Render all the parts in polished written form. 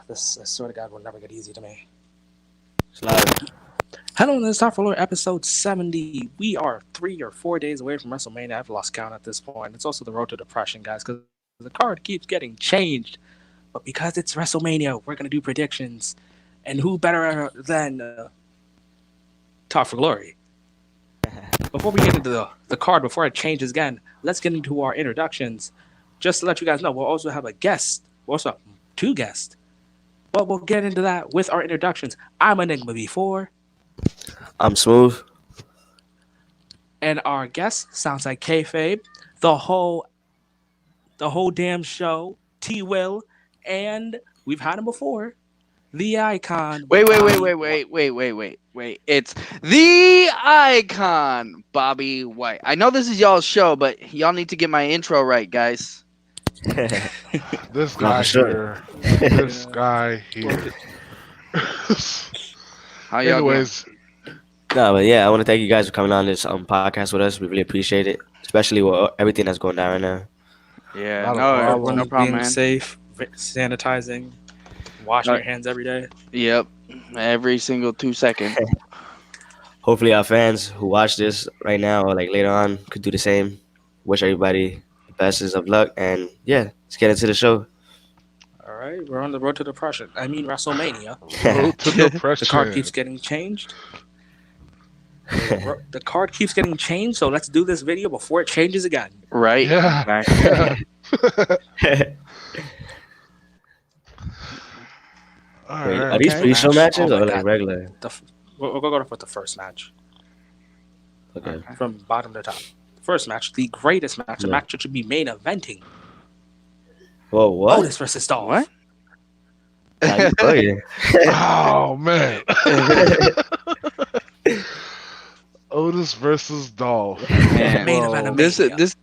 This, I swear to God, will never get easy to me. It's live. Hello, and it's time for episode 70. We are 3 or 4 days away from WrestleMania. I've lost count at this point. It's also the road to depression, guys, because the card keeps getting changed. But because it's WrestleMania, we're going to do predictions. And who better than Talk for Glory? Before we get into the card, before it changes again, let's get into our introductions. Just to let you guys know, we'll also have a guest. We'll also have two guests. But we'll get into that with our introductions. I'm Enigma before, I'm smooth. and our guest sounds like Kayfabe, the whole the whole damn show, T Will, and we've had him before, the icon Wait, wait, wait, Bobby wait, White. wait, wait, wait, wait, wait. It's the icon, Bobby White. I know this is y'all's show, but y'all need to get my intro right, guys. This No, guy for sure. here. This guy here. How y'all doing? Anyways, No, but yeah, I want to thank you guys for coming on this podcast with us. We really appreciate it, especially with everything that's going down right now. Yeah, Not a no, problem. no problem, Being man. safe, sanitizing, washing your hands every day. Yep, every single 2 seconds. Hopefully, our fans who watch this right now or like later on could do the same. Wish everybody the best of luck, and yeah, let's get into the show. All right, we're on the road to depression. I mean WrestleMania. road to The depression. card keeps getting changed. The card keeps getting changed, so let's do this video before it changes again. Right? Yeah. Right. All Wait, right. are these Okay. pre-show Match. matches Oh my or like God. regular? We'll go with the first match Okay. from bottom to top. First match, the greatest match, a Yeah. match that should be main eventing. Whoa, what? Otis versus Dolph. What? Nah, you bugging. Oh man. Otis versus Dolph. Man, Main event of this Mania. this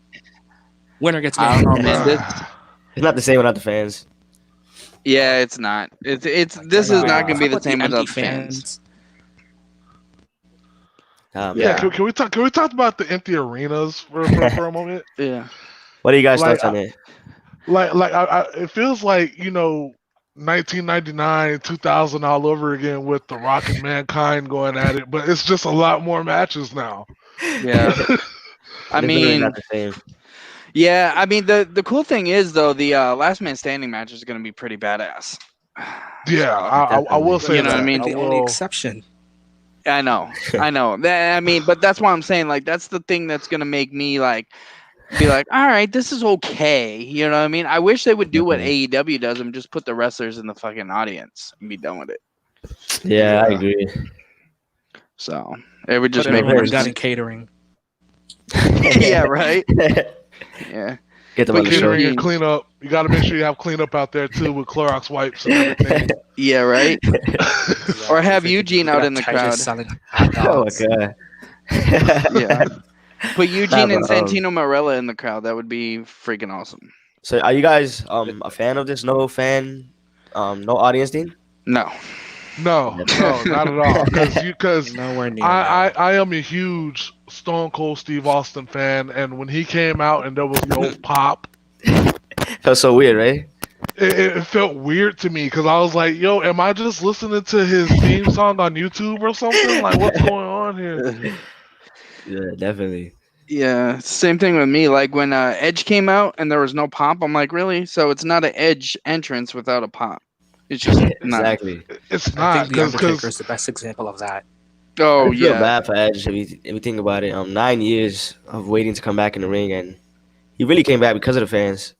Winner gets I main don't know, event. man. This It's not the same without the fans. yeah, it's not. It's this is not gonna be the How about same empty without the fans. Man. Yeah. Yeah. Can we talk? Can we talk about the empty arenas for a moment? Yeah. What are you guys' Like, thoughts on it? It feels like 1999, 2000 all over again with The Rock and Mankind going at it, but it's just a lot more matches now. Yeah. I It's literally mean, not the same. yeah, I mean the cool thing is though the last man standing match is gonna be pretty badass. Yeah, I will say You know what I that. mean? The only exception. I know, I know. I mean, but that's why I'm saying like that's the thing that's gonna make me like be like, all right, this is okay. You know what I mean? I wish they would do what AEW does and just put the wrestlers in the fucking audience and be done with it. Yeah, I Yeah. agree. So it would just Put make everyone more in gun sense. and catering. Yeah, right. Yeah. Get them But on the show. Catering you- and cleanup. You got to make sure you have cleanup out there too with Clorox wipes and everything. Yeah, right. Or have You Eugene could out have in the Titus crowd. selling hot Oh my dogs. god. Yeah. Put Eugene Nah, and but, Santino Marella in the crowd. That would be freaking awesome. So are you guys a fan of this? No fan, no audience thing? No. No, not at all. Because Nowhere near. I am a huge Stone Cold Steve Austin fan, and when he came out and there was no pop, Felt so weird, right? it felt weird to me because I was like, "Yo, am I just listening to his theme song on YouTube or something? Like, what's going on here?" Yeah, definitely. Yeah, same thing with me. Like when Edge came out and there was no pop, I'm like, really? So it's not an Edge entrance without a pop. It's just not. Exactly. It's I not think the Undertaker is because the best example of that. Oh I feel yeah, bad for Edge if you think about it. 9 years of waiting to come back in the ring, and he really came back because of the fans.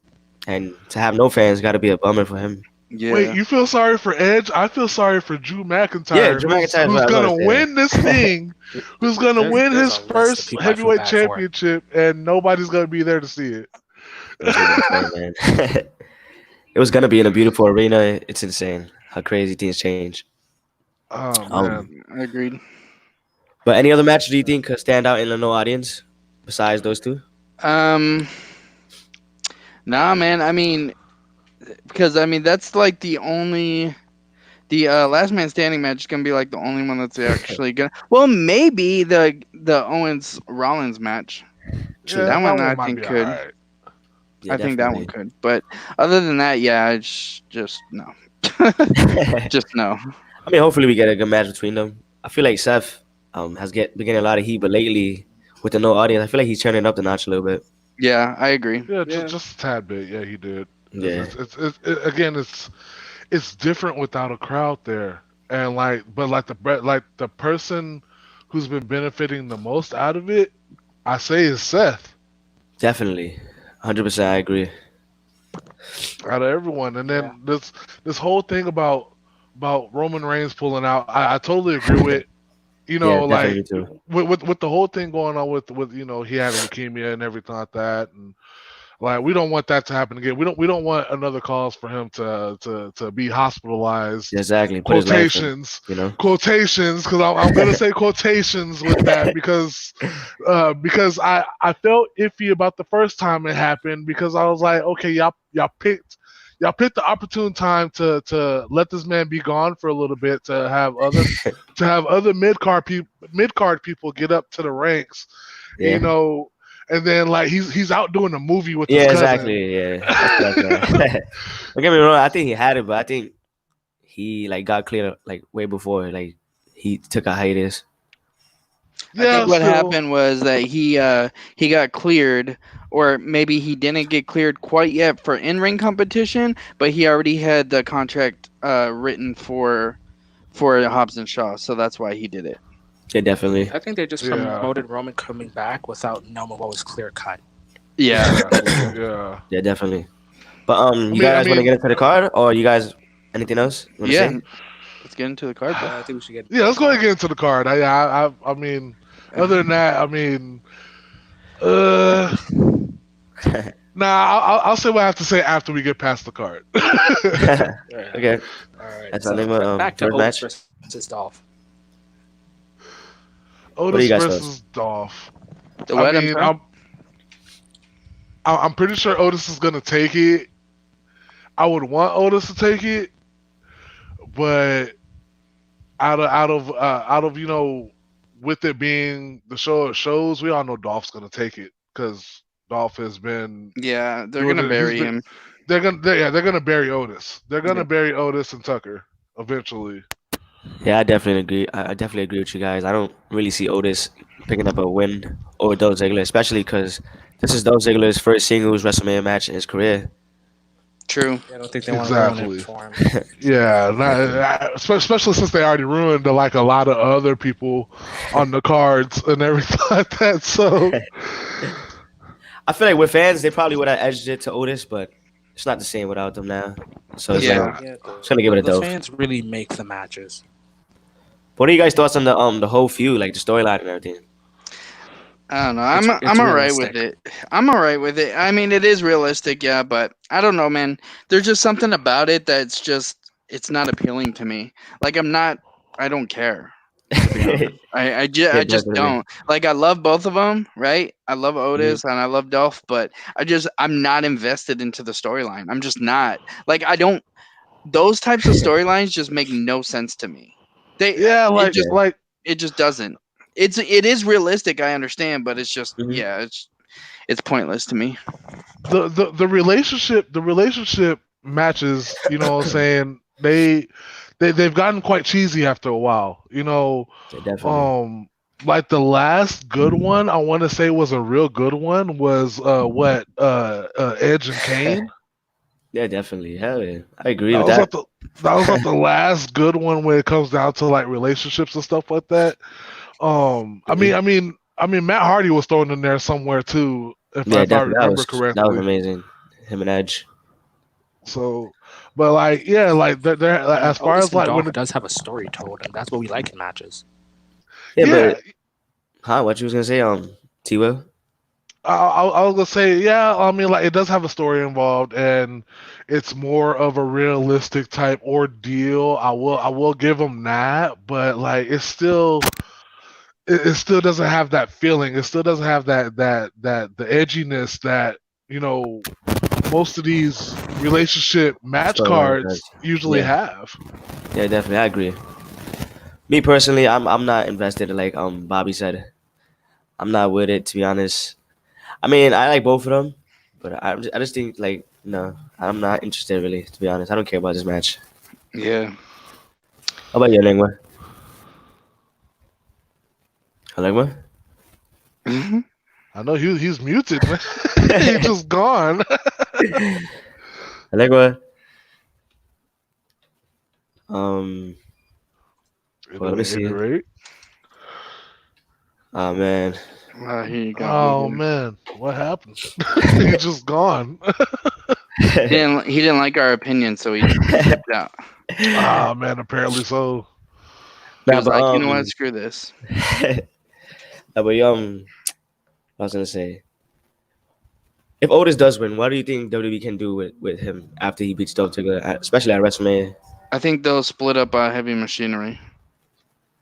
And to have no fans got to be a bummer for him. yeah. wait, you feel sorry for Edge? I feel sorry for Drew McIntyre. Yeah, Drew McIntyre is who's what I was gonna gonna say. win this thing? Who's gonna win There's his a list of first people I feel heavyweight bad for. championship, and nobody's gonna be there to see it. It's really insane, man. It was gonna be in a beautiful arena. It's insane how crazy things change. Oh Um, man. Agreed. But any other match do you think could stand out in the no audience besides those two? Nah, man. I mean, because I mean that's like the only. The last man standing match is gonna be like the only one that's actually gonna. Well, maybe the Owens Rollins match. True. That one I might think be could. alright. Yeah, I think that one definitely. could. But other than that, yeah, it's just no. Just no. I mean, hopefully we get a good match between them. I feel like Seth been getting a lot of heat, but lately with the no audience, I feel like he's turning up the notch a little bit. Yeah, I agree. Yeah, Yeah. just a tad bit. Yeah, he did. Yeah, Again, it's different without a crowd there, and but like the person who's been benefiting the most out of it, I say, is Seth definitely, 100%. I agree. out of everyone. And Yeah. then this whole thing about Roman Reigns pulling out, I totally agree with. You Yeah, know, definitely like too. with the whole thing going on with he having leukemia and everything like that, and like we don't want that to happen again. We don't want another cause for him to be hospitalized. Yeah, exactly. Put his life in. Quotations, You know. quotations, because I'm gonna say quotations with that because I felt iffy about the first time it happened because I was like, okay, y'all picked the opportune time to let this man be gone for a little bit to have other mid card people get up to the ranks, Yeah. and then like he's out doing a movie with his Yeah, cousin. exactly. Yeah, that's what I'm saying. Don't get me wrong. I think he had it, but I think he like got cleared like way before like he took a hiatus. I Yeah, think what still. happened was that he got cleared, or maybe he didn't get cleared quite yet for in-ring competition, but he already had the contract written for Hobbs and Shaw, so that's why he did it. Yeah, definitely. I think they just Yeah. promoted Roman coming back without knowing what was clear cut. Yeah. Yeah. Yeah, definitely. But you mean- guys I want to mean- get into the card, or you guys anything else? You wanna Yeah. say? Let's get into the card. Bro. I think we should get. Yeah, let's go ahead and get into the card. I mean, other than that, I mean, I'll say what I have to say after we get past the card. Okay. All right. That's so our name of, back to first Otis match. versus Dolph. do Otis you guys versus Dolph. The what? I I'm mean, sorry? I'm pretty sure Otis is gonna take it. I would want Otis to take it, but out of with it being the show it shows, we all know Dolph's gonna take it because Dolph has been. Yeah, they're doing gonna it- he's bury been- him. They're gonna bury Otis. They're gonna Yeah. bury Otis and Tucker eventually. Yeah, I definitely agree. I definitely agree with you guys. I don't really see Otis picking up a win over Dolph Ziggler, especially because this is Dolph Ziggler's first singles WrestleMania match in his career. True. I don't think they want to ruin Exactly. it for him. Yeah, especially since they already ruined like a lot of other people on the cards and everything like that. So I feel like with fans, they probably would have edged it to Otis, but it's not the same without them now. So it's Yeah. like, Yeah, just gonna give it a the Dolph. fans really make the matches. What are you guys' thoughts on the whole feud, like the storyline and everything? I don't know. It's I'm all right realistic. with it. I'm all right with it. I mean, it is realistic, yeah, but I don't know, man. There's just something about it that's just it's not appealing to me. Like I don't care. I just definitely. don't. Like I love both of them, right? I love Otis and I love Dolph, but I'm not invested into the storyline. I'm just not. Like I don't. Those types of storylines just make no sense to me. yeah, It just doesn't. It is realistic, I understand, but it's just Mhm. it's pointless to me. the relationship matches, you know what I'm saying, they've gotten quite cheesy after a while. Yeah, definitely. Like the last good one I want to say was a real good one was Edge and Kane. Yeah, definitely. Hell yeah, I agree That with was that. like that was like the last good one when it comes down to like relationships and stuff like that. I mean, Matt Hardy was thrown in there somewhere too, if Yeah, I definitely. remember That was correctly. amazing. Him and Edge. So, but like, yeah, like they're like, as far Otis as and like Dolph when does have a story told, and that's what we like in matches. Yeah, yeah, but what you was gonna say? T Will. I was gonna say, yeah, I mean, like it does have a story involved, and it's more of a realistic type ordeal. I will give them that, but like it still doesn't have that feeling. It still doesn't have that the edginess that most of these relationship match Storyline cards does. usually Yeah. have. Yeah, definitely. I agree. Me personally, I'm not invested. Like Bobby said, I'm not with it, to be honest. I mean, I like both of them, but I just think like no, I'm not interested really, to be honest. I don't care about this match. Yeah. How about you, Lengua? Lengua? I know he's muted, man. He's just gone. Lengua? Um. Well, let me At any see. rate. Oh man. He got Oh booted. man, what happened? He's just gone. He didn't like our opinion, so he dipped out. Ah man, apparently so. He Nah, was but like, you know what, screw this. nah, but I was gonna say, if Otis does win, what do you think WWE can do with him after he beats Dolph Ziggler, especially at WrestleMania? I think they'll split up Heavy Machinery,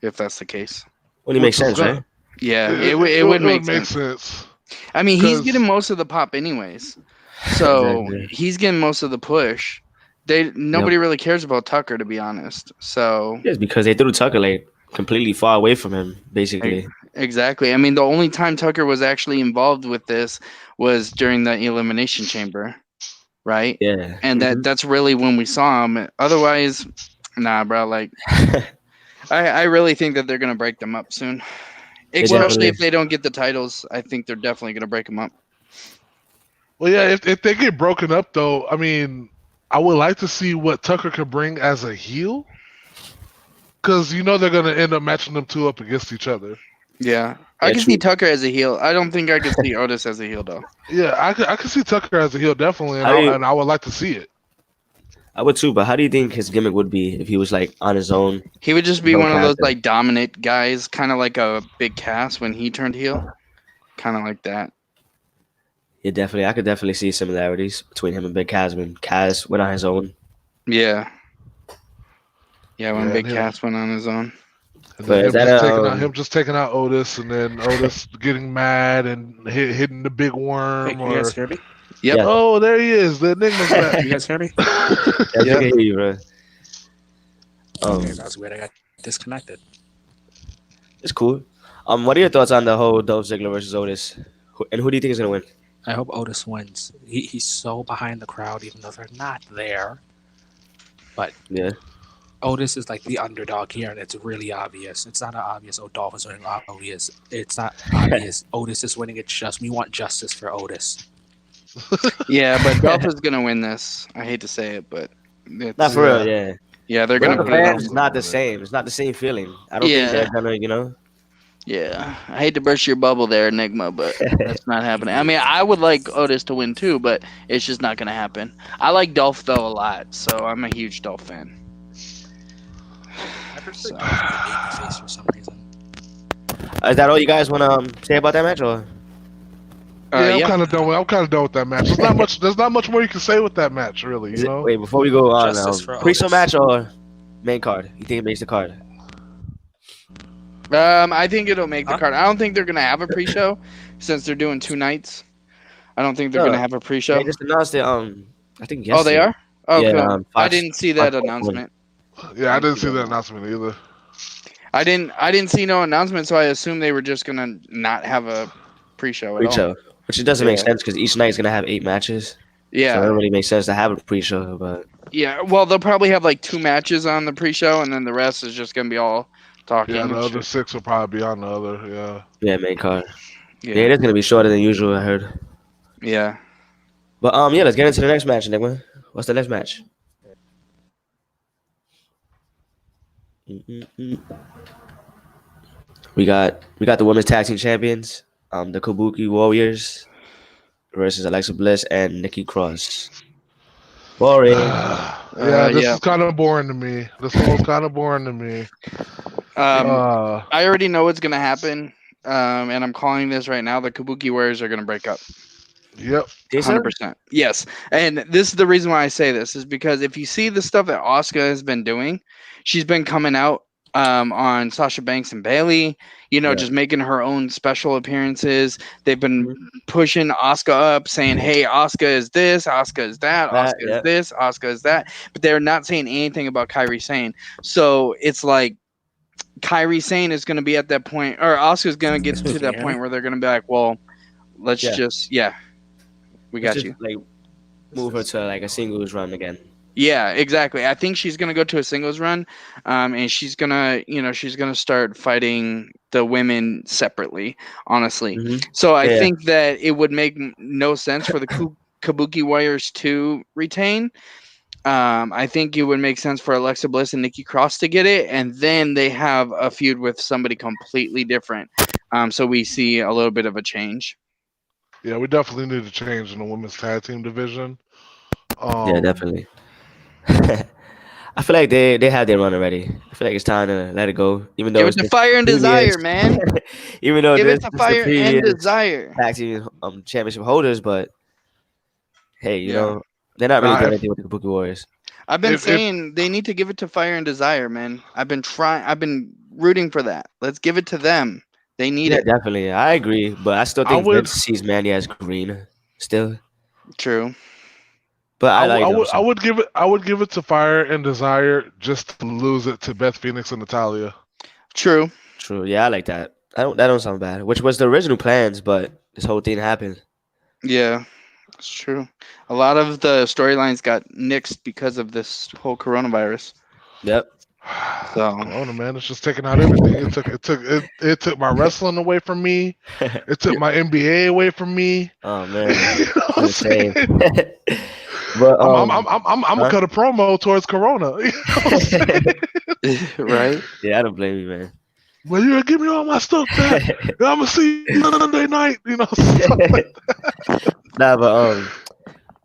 if that's the case. Only makes Which is sense, gonna right? Yeah, it, it it would make would make sense. sense. I mean, he's getting Because most of the pop anyways, so Exactly. he's getting most of the push. Nobody really cares about Tucker, to be honest. So Yes, because they threw Tucker like completely far away from him, basically. exactly. I mean, the only time Tucker was actually involved with this was during the Elimination Chamber, right? Yeah. And that's really when we saw him. Otherwise, nah, bro. Like, I really think that they're gonna break them up soon. Especially definitely. if they don't get the titles, I think they're definitely gonna break them up. well, yeah, if they get broken up though, I mean, I would like to see what Tucker could bring as a heel. Because you know they're gonna end up matching them two up against each other. Yeah, I Yeah, can true. see Tucker as a heel. I don't think I could see Otis as a heel though. Yeah, I could see Tucker as a heel definitely, and How do you- I would like to see it. I would too, but how do you think his gimmick would be if he was like on his own? He would just be No one of those character. like dominant guys, kind of like a Big Cass when he turned heel, kind of like that. Yeah, definitely. I could definitely see similarities between him and Big Cass when Cass went on his own. Yeah, yeah. When Yeah, Big Cass went on his own. and But then is that him just taking out Otis, and then Otis getting mad and hitting the big Hey, worm. you guys Or hear me? Yep. Yeah. oh, there he is. The Enigma's back. You guys hear me? I Yeah. can hear you, bro. Okay, that's weird. I got disconnected. It's cool. What are your thoughts on the whole Dolph Ziggler versus Otis? And who do you think is gonna win? I hope Otis wins. He's so behind the crowd, even though they're not there. But Yeah. Otis is like the underdog here, and it's really obvious. It's not obvious. Oh, Dolph is winning. Obvious. It's not obvious. Otis is winning. It's just we want justice for Otis. Yeah, but Dolph is gonna win this. I hate to say it, but it's, Not for real, yeah. yeah, they're But gonna the put it fans, on. it's not the same. It's not the same feeling. I don't think they're gonna, Yeah, I hate to burst your bubble there, Enigma, but that's not happening. I mean, I would like Otis to win too, but it's just not gonna happen. I like Dolph though a lot, so I'm a huge Dolph fan. I prefer So- Dolph as a babyface for some reason. Is that all you guys wanna say about that match, or? Yeah, yeah. I'm kind of done. I'm kind of done with that match. There's not much. There's not much more you can say with that match, really. You know. Wait, before we go on, Justice for pre-show Otis. match or main card? You think it makes the card? I think it'll make the Huh? card. I don't think they're gonna have a pre-show since they're doing 2 nights. I don't think they're No, gonna have a pre-show. They just announced it. I think Oh, they yesterday. are. Oh, Yeah, cool. I Fox- didn't see that Fox- announcement. Yeah, I didn't see that announcement either. I didn't see no announcement, so I assumed they were just gonna not have a pre-show at all. Pre-show, which it doesn't make Yeah. sense because each night is gonna have 8 matches. So it Yeah, doesn't really make sense to have a pre-show, but yeah. Well, they'll probably have like 2 matches on the pre-show, and then the rest is just gonna be all talking. Yeah, the and other shit. 6 will probably be on the other. Yeah. yeah, main card. Yeah, Yeah, it is gonna be shorter than usual. I heard. yeah. But yeah, let's get into the next match, Nick. What's the next match? We got the women's tag team champions, the Kabuki Warriors versus Alexa Bliss and Nikki Cross. Boring. This yeah. is kind of boring to me. This one's kind of boring to me. I already know what's gonna happen, and I'm calling this right now. The Kabuki Warriors are gonna break up. Yep. Jason? 100%. Yes. And this is the reason why I say this is because if you see the stuff that Asuka has been doing, she's been coming out on Sasha Banks and Bailey, Yeah. just making her own special appearances. They've been pushing Asuka up, saying, hey, Asuka is this, Asuka is that, Asuka yeah. is this, Asuka is that. But they're not saying anything about Kairi Sane. So it's like Kairi Sane is going to be at that point, or Asuka's going to get to that point where they're going to be like, well, let's Yeah. just, we Let's got just, you. like move her to like a singles run again. Yeah, exactly. I think she's gonna go to a singles run, and she's gonna start fighting the women separately. Honestly, Hmm. so I Yeah, think that it would make no sense for the Kabuki Warriors to retain. I think it would make sense for Alexa Bliss and Nikki Cross to get it, and then they have a feud with somebody completely different. So we see a little bit of a change. Yeah, we definitely need to change in the women's tag team division. yeah, Um, definitely. I feel like they had their run already. I feel like it's time to let it go, even though Give it's it to the Fire and previous, Desire, man. even though Give it to this is the Fire and previous Desire. tag team championship holders. But hey, Yeah. they're not really nah, doing anything with the Kabuki Warriors. I've been if saying they need to give it to Fire and Desire, man. I've been rooting for that. Let's give it to them. They need Yeah, it. definitely, I agree. But I still I think would, Vince sees Mandy as green still. True. But I I would, like I them. would, So. I would give it to Fire and Desire just to lose it to Beth Phoenix and Natalia. True. True. Yeah, I like that. I don't. That don't sound bad. Which was the original plans, but this whole thing happened. Yeah, it's true. A lot of the storylines got nixed because of this whole coronavirus. Yep. So Corona, man, it's just taking out everything. It took my wrestling away from me. It took my NBA away from me. Oh man, You know it's what I'm insane. saying? But I'm gonna huh? cut a promo towards Corona. You know what I'm saying? right. Yeah, I don't blame you, man. Well, you gonna give me all my stuff back. I'm gonna see you Sunday night. You know, stuff like Nah, but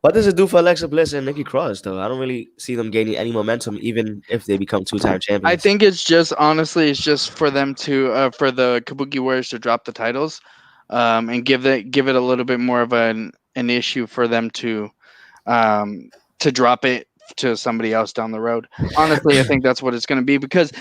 what does it do for Alexa Bliss and Nikki Cross though? I don't really see them gaining any momentum, even if they become two-time I champions. think it's just honestly, it's just for them to for the Kabuki Warriors to drop the titles, and give it a little bit more of an issue for them to drop it to somebody else down the road. Honestly, I think that's what it's going to be because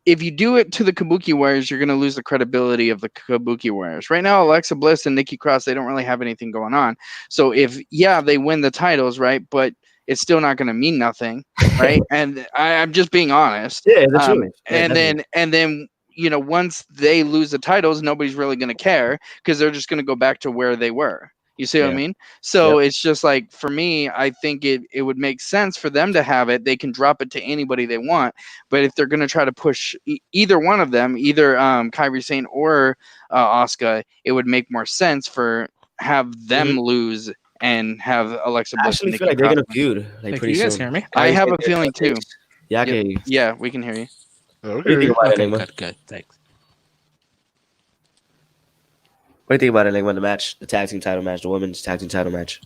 if you do it to the Kabuki Warriors, you're going to lose the credibility of the Kabuki Warriors. Right now, Alexa Bliss and Nikki Cross, they don't really have anything going on. So if yeah, they win the titles, right, but it's still not going to mean nothing, right? And I'm just being honest. Yeah, the truth. Yeah, definitely. And then once they lose the titles, nobody's really going to care because they're just going to go back to where they were. You see what I Yeah. mean? Yep. So it's just like for me, I think it would make sense for them to have it. They can drop it to anybody they want, but if they're going to try to push either one of them, either Kyrie Sane or Asuka, it would make more sense for have Hmm. them lose and have Alexa I Bliss and actually feel Nikki like they're Cross gonna win. feud like Hey, can pretty you guys soon. hear me? I Kyrie have Sane a feeling face. too. Yeah, I Yep. can hear you. Yeah, we can hear you. that. What do you think Okay. about it, Okay, Enigma? good, thanks. What do you think about it, Enigma? The match, the tag team title match, the women's tag team title match.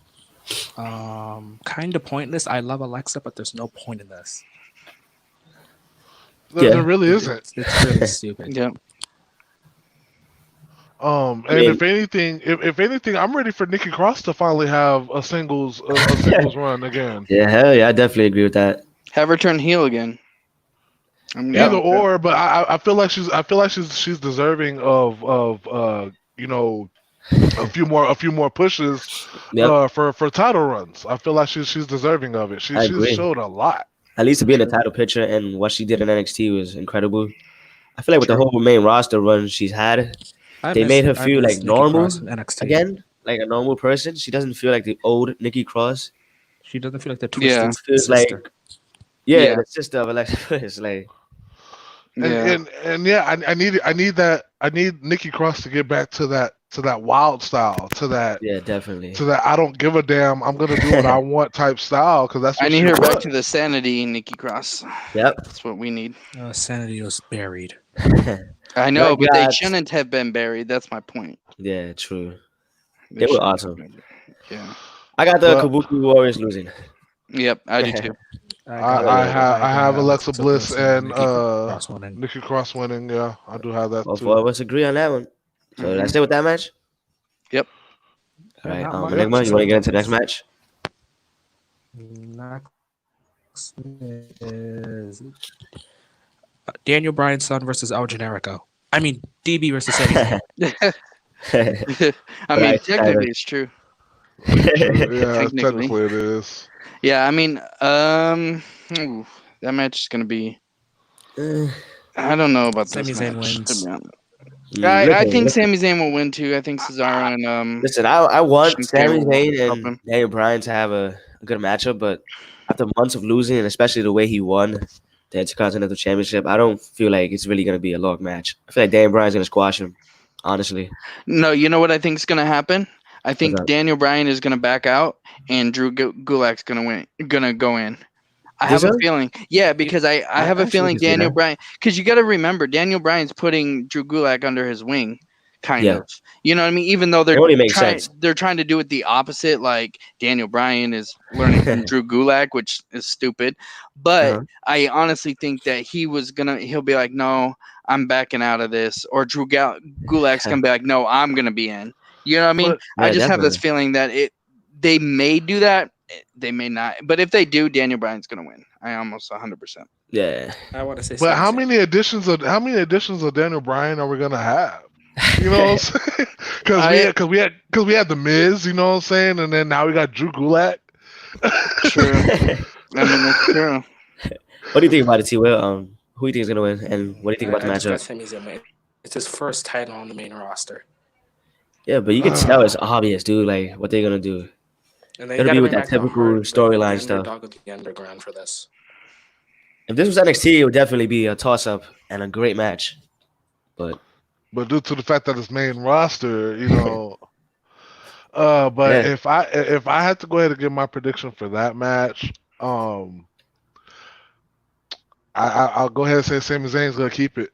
Kind of pointless. I love Alexa, but there's no point in this. There Yeah. really isn't. It's really stupid. Yep. I And mean, if anything, I'm ready for Nikki Cross to finally have a singles run again. yeah, hell yeah, I definitely agree with that. Have her turn heel again. I'm Yep. down Either with that. or, but I feel like she's deserving of a few more pushes Yep, for title runs. I feel like she's deserving of it. I She's agree. showed a lot. At least to be in the True. title picture and what she did in NXT was incredible. I feel like with the True. whole main roster run she's had, they made her I feel like miss Nikki normal Cross in NXT. again, like a normal person. She doesn't feel like the old Nikki Cross. She doesn't feel like the Yeah. twisted She feels like, sister. yeah, Yeah. the sister of Alexa Bliss. Like, Yeah. And yeah, I need Nikki Cross to get back to that wild style, yeah, definitely. to that I don't give a damn, I'm gonna do what I want type style, because that's I what need she her back was. to the sanity, Nikki Cross. Yep. That's what we need. Sanity was buried. I know, But but they God, shouldn't have been buried. That's my point. yeah, true. They They were shouldn't have awesome. been buried. Yeah. I got the But Kabuki Warriors losing. Yep, I do too. I have Alexa Bliss and Nikki Cross winning. Nikki Cross winning. Yeah, I do have that All too. four of us agree on that one. So that's it with that match. Yep. All right, Not much Enigma, you want to get into the next else. match? Next is Daniel Bryan's son versus El Generico. I mean, DB versus Eddie. I mean, technically it's true. Yeah, Technically. technically it is. Yeah, I mean, that match is gonna be. I don't know about Sami this Zayn match. wins. To be honest. I Listen, think listen, Sami Zayn will win too. I think Cesaro and listen. I want Shinsuke Sami will Zayn help and him. Daniel Bryan to have a good matchup, but after months of losing, and especially the way he won the Intercontinental Championship, I don't feel like it's really gonna be a long match. I feel like Daniel Bryan's gonna squash him. Honestly, No, you know what I think is gonna happen? I what's think up? Daniel Bryan is gonna back out, and Drew Gulak's gonna go in. I You think have a so? feeling, yeah, because I have a actually feeling can see Daniel that. Bryan, because you got to remember Daniel Bryan's putting Drew Gulak under his wing, kind Yeah, of. You know what I mean? Even though it only makes sense. they're trying to do it the opposite, like Daniel Bryan is learning from Drew Gulak, which is stupid. But Uh-huh. I honestly think that he'll be like, no, I'm backing out of this, or Gulak's gonna be like, no, I'm gonna be in. You know what I mean? But I Yeah, just have this definitely. feeling that they may do that. They may not. But if they do, Daniel Bryan's gonna win. I almost 100%. Yeah. I want to say but Sami Zayn. how many editions of Daniel Bryan are we gonna have? You know what I'm saying? Because I we had the Miz, you know what I'm saying, and then now we got Drew Gulak. True. I mean, that's true. What do you think about it, T? Will? Who do you think is gonna win, and what do you think about the I just got matchup? Sami Zayn. It's his first title on the main roster, Yeah, but you can tell it's obvious, dude. Like what they're gonna do. and they It'll got be to with bring that back the typical Hart, the storyline stuff. underdog of the underground for this. If this was NXT, it would definitely be a toss up and a great match. But But due to the fact that it's main roster, you know. But yeah, if I had to go ahead and give my prediction for that match, I'll go ahead and say Sami Zayn's gonna keep it.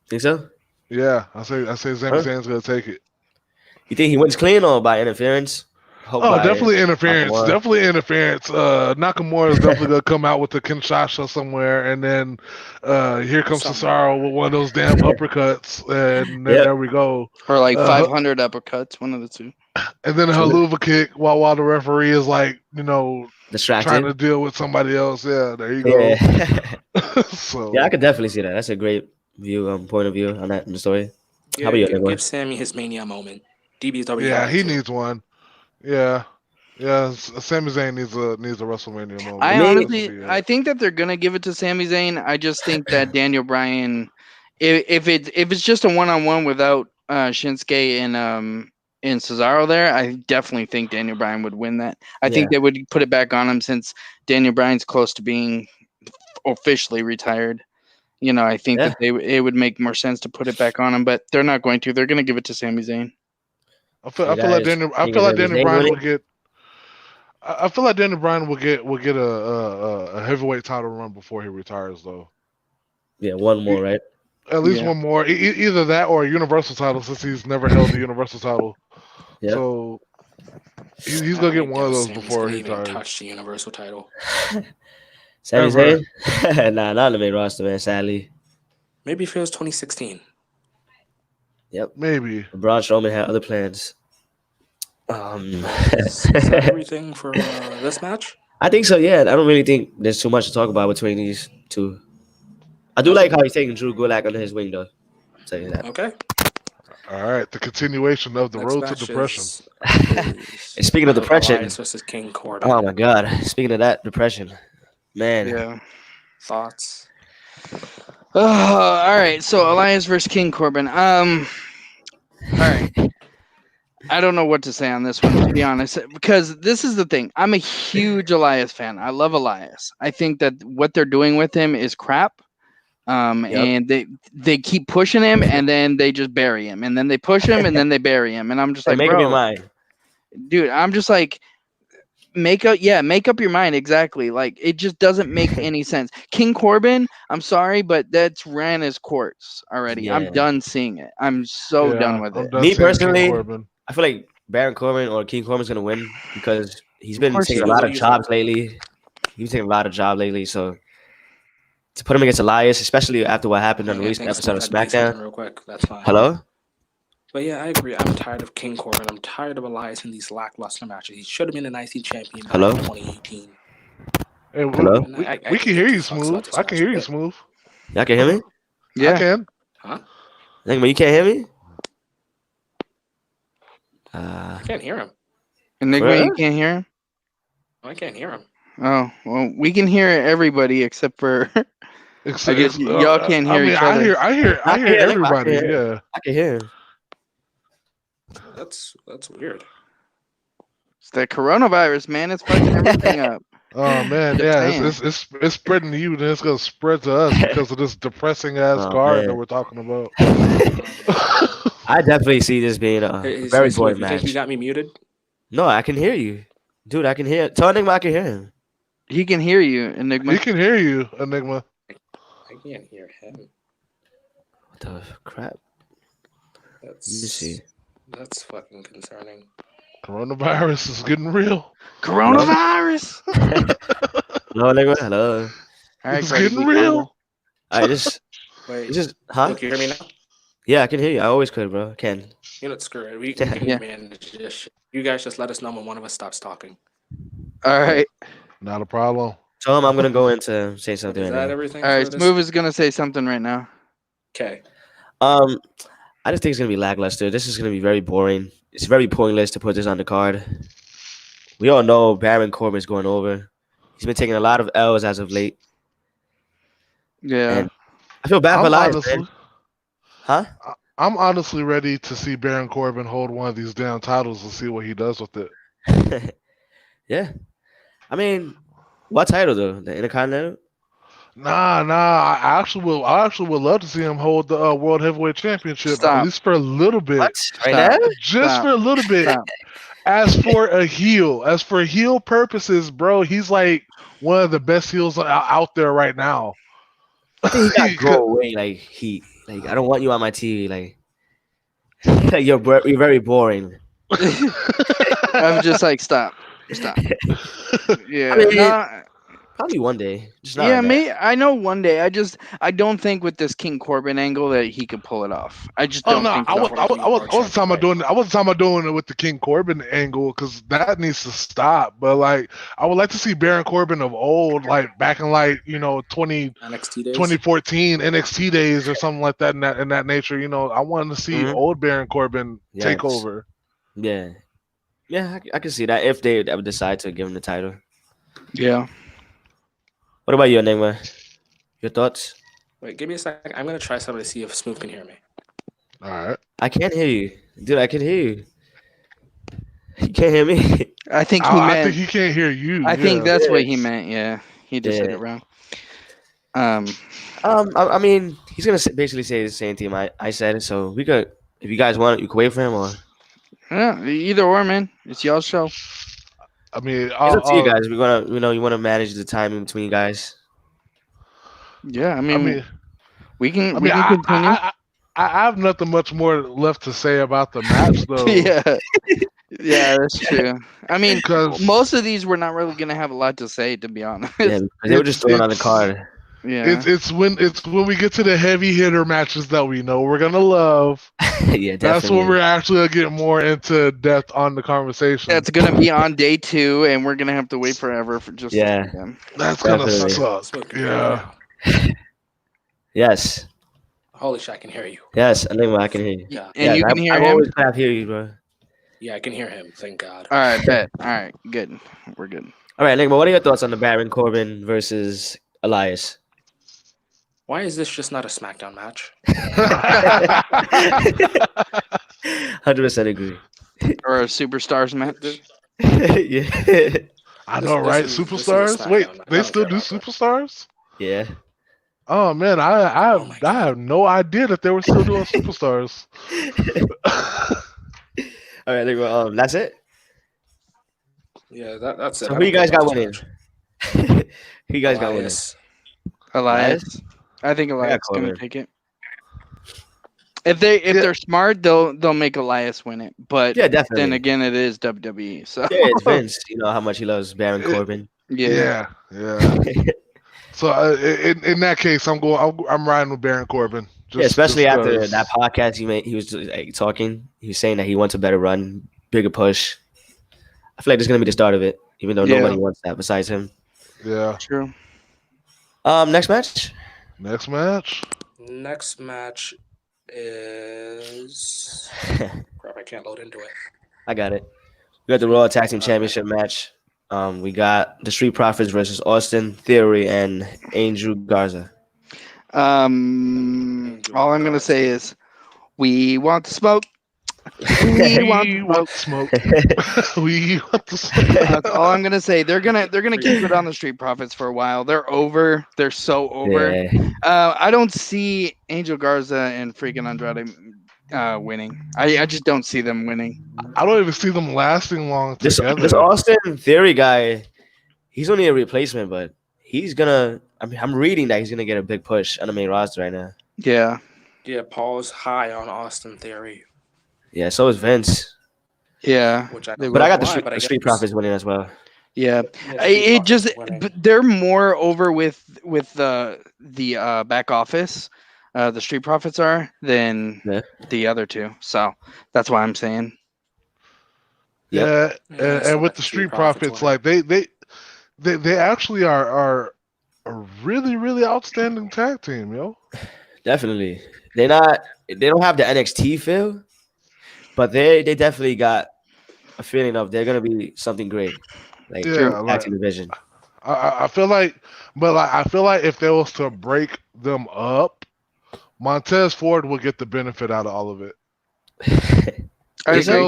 think so? Yeah, I say Sami Huh? Zayn's gonna take it. You think he wins clean or by interference? Hope Oh, by definitely interference. Nakamura. Definitely interference. Nakamura is definitely gonna come out with the Kinshasa somewhere, and then here comes Somewhere. Cesaro with one of those damn uppercuts, and then Yep. there we go. Or like Uh, 500 uppercuts, one of the two. and then a haluva kick while the referee is like, trying Distracted. to deal with somebody else. Yeah, there you Yeah. go. Yeah, I So could definitely see that. That's a great point of view on that in the story. How about you, Give Nicholas? Sammy his Mania moment. DBW yeah, had it he too. needs one. Yeah, yeah. Sami Zayn needs a WrestleMania moment. For I me, honestly, I think that they're gonna give it to Sami Zayn. I just think that Daniel Bryan, if it's just a one-on-one without Shinsuke and Cesaro there, I definitely think Daniel Bryan would win that. I yeah, think they would put it back on him since Daniel Bryan's close to being officially retired. I think yeah. that it would make more sense to put it back on him, but they're not going to. They're going to give it to Sami Zayn. So I you feel like guys Daniel. I think feel it's like gonna be Daniel Zayn Bryan will winning? get. I feel like Daniel Bryan will get a heavyweight title run before he retires, though. Yeah, one E- more, right? At least Yeah. one more, either that or a Universal title, since he's never held the Universal title. Yep. So he's I gonna don't get even one know of if those Sammy's before gonna he even retires. touch the Universal title. Sami Ever. Zayn? Nah, not on the main roster, man. Sadly. Maybe if it was 2016. Yep. Maybe. Braun Strowman had other plans. Is that everything for this match? I think so. Yeah, I don't really think there's too much to talk about between these two. I do Okay. like how he's taking Drew Gulak under his wing, though. I'll tell you that. Okay. All right, the continuation of the Next road to match depression. And is speaking of Battle of depression, Elias versus King Corbin. oh my God. Speaking of that depression, man. Yeah. Thoughts? All right. So Elias versus King Corbin. All right. I don't know what to say on this one, to be honest, because this is the thing. I'm a huge Elias fan. I love Elias. I think that what they're doing with him is crap. Yep. And they keep pushing him, and then they just bury him, and then they push him, and then they bury him, and I'm just Hey, like, make up your bro, mind. dude, I'm just like, make up your mind exactly. Like it just doesn't make any sense. King Corbin, I'm sorry, but that's ran his course already. I'm Yeah. done seeing it. I'm so done Yeah, with I'm it. done Me saying King personally, Corbin. I feel like Baron Corbin or King Corbin's gonna win because he's Of been course taking he a is. lot What of do you jobs think? lately. He's taking a lot of jobs lately, so to put him against Elias, especially after what happened on the I recent think episode someone of had to say something SmackDown. real quick. That's fine. Hello? But yeah, I agree. I'm tired of King Corbin. I'm tired of Elias in these lackluster matches. He should have been an IC champion back Hello? in 2018. Hey, Hello? And I we can do hear think he you, sucks Smooth. about this I can match. hear you, But, Smooth. Y'all can hear me? I Yeah. can. huh? But you can't hear me? I can't hear him. Enigma, For you real? can't hear him? I can't hear him. Oh, well, we can hear everybody except for It's, I guess it's, y'all can't I hear mean, each other. I I can hear hear him. I can everybody. hear him. Yeah. I can hear him. That's weird. It's the coronavirus, man. It's fucking everything up. Oh man, Just yeah, saying. it's spreading to you, then it's gonna spread to us because of this depressing ass Oh card that man. we're talking about. I definitely see this being a Hey, very Smooth, boring you think you match. got me muted? No, I can hear you. Dude, I can hear. Tell Enigma I can hear him. He can hear you, He Enigma. can hear you, Enigma. I can't hear him. What the crap? Let me see. That's fucking concerning. Coronavirus is getting real. Hello? Coronavirus. Hello, Enigma? Hello. All right, It's Cardi getting B, calm down. real. Alright, this Wait, this is huh? look, you hear me now? Yeah, I can hear you. I always could, bro. Can. You know, screw it. We can Yeah. manage this shit. You guys just let us know when one of us stops talking. All right. Not a problem. Tell him I'm gonna go in to say But something is right that now. everything All for right. this? Smooth is gonna say something right now. Okay. Um, I just think it's gonna be lackluster. This is gonna be very boring. It's very pointless to put this on the card. We all know Baron Corbin's going over. He's been taking a lot of L's as of late, Yeah. and I feel bad for I'm Elias, honestly, man. Huh? I'm honestly ready to see Baron Corbin hold one of these damn titles and see what he does with it. Yeah. I mean, what title though? The Intercontinental? Nah. I actually would love to see him hold the World Heavyweight Championship at Stop. least for a little bit, What? Right now? Stop. just Stop. for a little bit. Stop. As for heel purposes, bro, he's like one of the best heels out there right now. I think he got to go away. Like I don't want you on my TV. Like you're very boring. I'm just like stop. Stop. Yeah. I mean, No. probably one day, just not Yeah, right now. me. I know one day. I don't think with this King Corbin angle that he could pull it off. I just Oh don't no, think I so. was I wasn't talking about doing I wasn't talking about doing it with the King Corbin angle because that needs to stop. But like, I would like to see Baron Corbin of old, like back in like 20, NXT days. 2014 NXT days or something like that in that nature. I wanted to see Mhm. old Baron Corbin take Yes. over. Yeah, yeah, I can see that if they ever decide to give him the title. Yeah. What about you, Enigma? Your thoughts? Wait, give me a second. I'm gonna try something to see if Smooth can hear me. All right. I can't hear you, dude. I can hear you. You can't hear me. I think he I think meant. he can't hear you. I think yeah. that's what he Yes. meant. Yeah. He just said Yeah. it wrong. I mean, he's gonna basically say the same thing I said. So we could, if you guys want, you could wait for him, or Yeah. Either or, man. It's y'all's show. I mean, it's up to you guys. We're gonna, you want to manage the time in between you guys. Yeah. I I mean, mean, we can. I We mean, can continue. I have nothing much more left to say about the match though. Yeah. Yeah, that's true. I mean, Because most of these we're not really gonna have a lot to say, to be honest. Yeah, because they were just throwing on the card. Yeah. it's when we get to the heavy hitter matches that we know we're gonna love. Yeah, definitely. That's when we're actually gonna get more into depth on the conversation. That's gonna be on day 2, and we're gonna have to wait forever for just Yeah. to see them. That's gonna Definitely. suck. Smooth can hear me Yeah. now. Yes, Holy shit, I can hear you. yes, Enigma, I can hear you. Yeah. And you can hear I've him. always have hear you, bro. Yeah, I can hear him. Thank God. All right, bet. All right, good. We're good. All right, Enigma, what are your thoughts on the Baron Corbin versus Elias? Why is this just not a SmackDown match? 100% agree. Or a superstars match. Yeah, I know, This right? is a Superstars. SmackDown Wait, match. I they don't still care do about that. superstars? yeah. Oh man, Oh my I have no idea that they were still doing superstars. All right, Enigma, that's it. Yeah, that's it. So I who you don't guys care got about winning? this match. Who you guys got winning? Elias. Elias. I think got Elias is gonna Corbin. take it. If they're smart, they'll make Elias win it. But Yeah, definitely. then again, it is WWE. So Yeah, it's Vince. You know how much he loves Baron Corbin. yeah. Yeah. So in that case, I'm riding with Baron Corbin. Yeah, especially after 'cause- that podcast he made. He was like, talking. He was saying that he wants a better run, bigger push. I feel like this is gonna be the start of it, even though Yeah. nobody wants that besides him. Yeah. True. Next match. Next match. Next match is crap. I can't load into it. I got it. We got the Raw Tag Team Championship match. We got the Street Profits versus Austin Theory and Angel Garza. All I'm gonna say is, we want the smoke. We want We the want smoke. smoke. We want the smoke. That's all I'm gonna say. They're gonna keep it on the Street Profits for a while. They're over. They're so over. Yeah, I don't see Angel Garza and freaking Andrade winning. I just don't see them winning. I don't even see them lasting long this together. Austin Theory guy, he's only a replacement, but he's gonna. I mean, I'm reading that he's gonna get a big push on the main roster right now. Yeah. Yeah, Paul's high on Austin Theory, Yeah, so is Vince. Yeah. which I They don't But know I got why, the but I Street guess- Profits winning as well. Yeah. Yeah, It Street just Profits winning. but they're more over with the back office. The Street Profits are than Yeah. the other two. So that's why I'm saying. Yep. Yeah, Yeah, I still and with got the the Street Street Profits Profits, winning. like they actually are a really outstanding tag team, yo. Definitely. They don't have the NXT feel, but they definitely got a feeling of they're gonna be something great. Like Yeah, tag like team division. I feel like, but like I feel like if they was to break them up, Montez Ford will get the benefit out of all of it. I If they agree.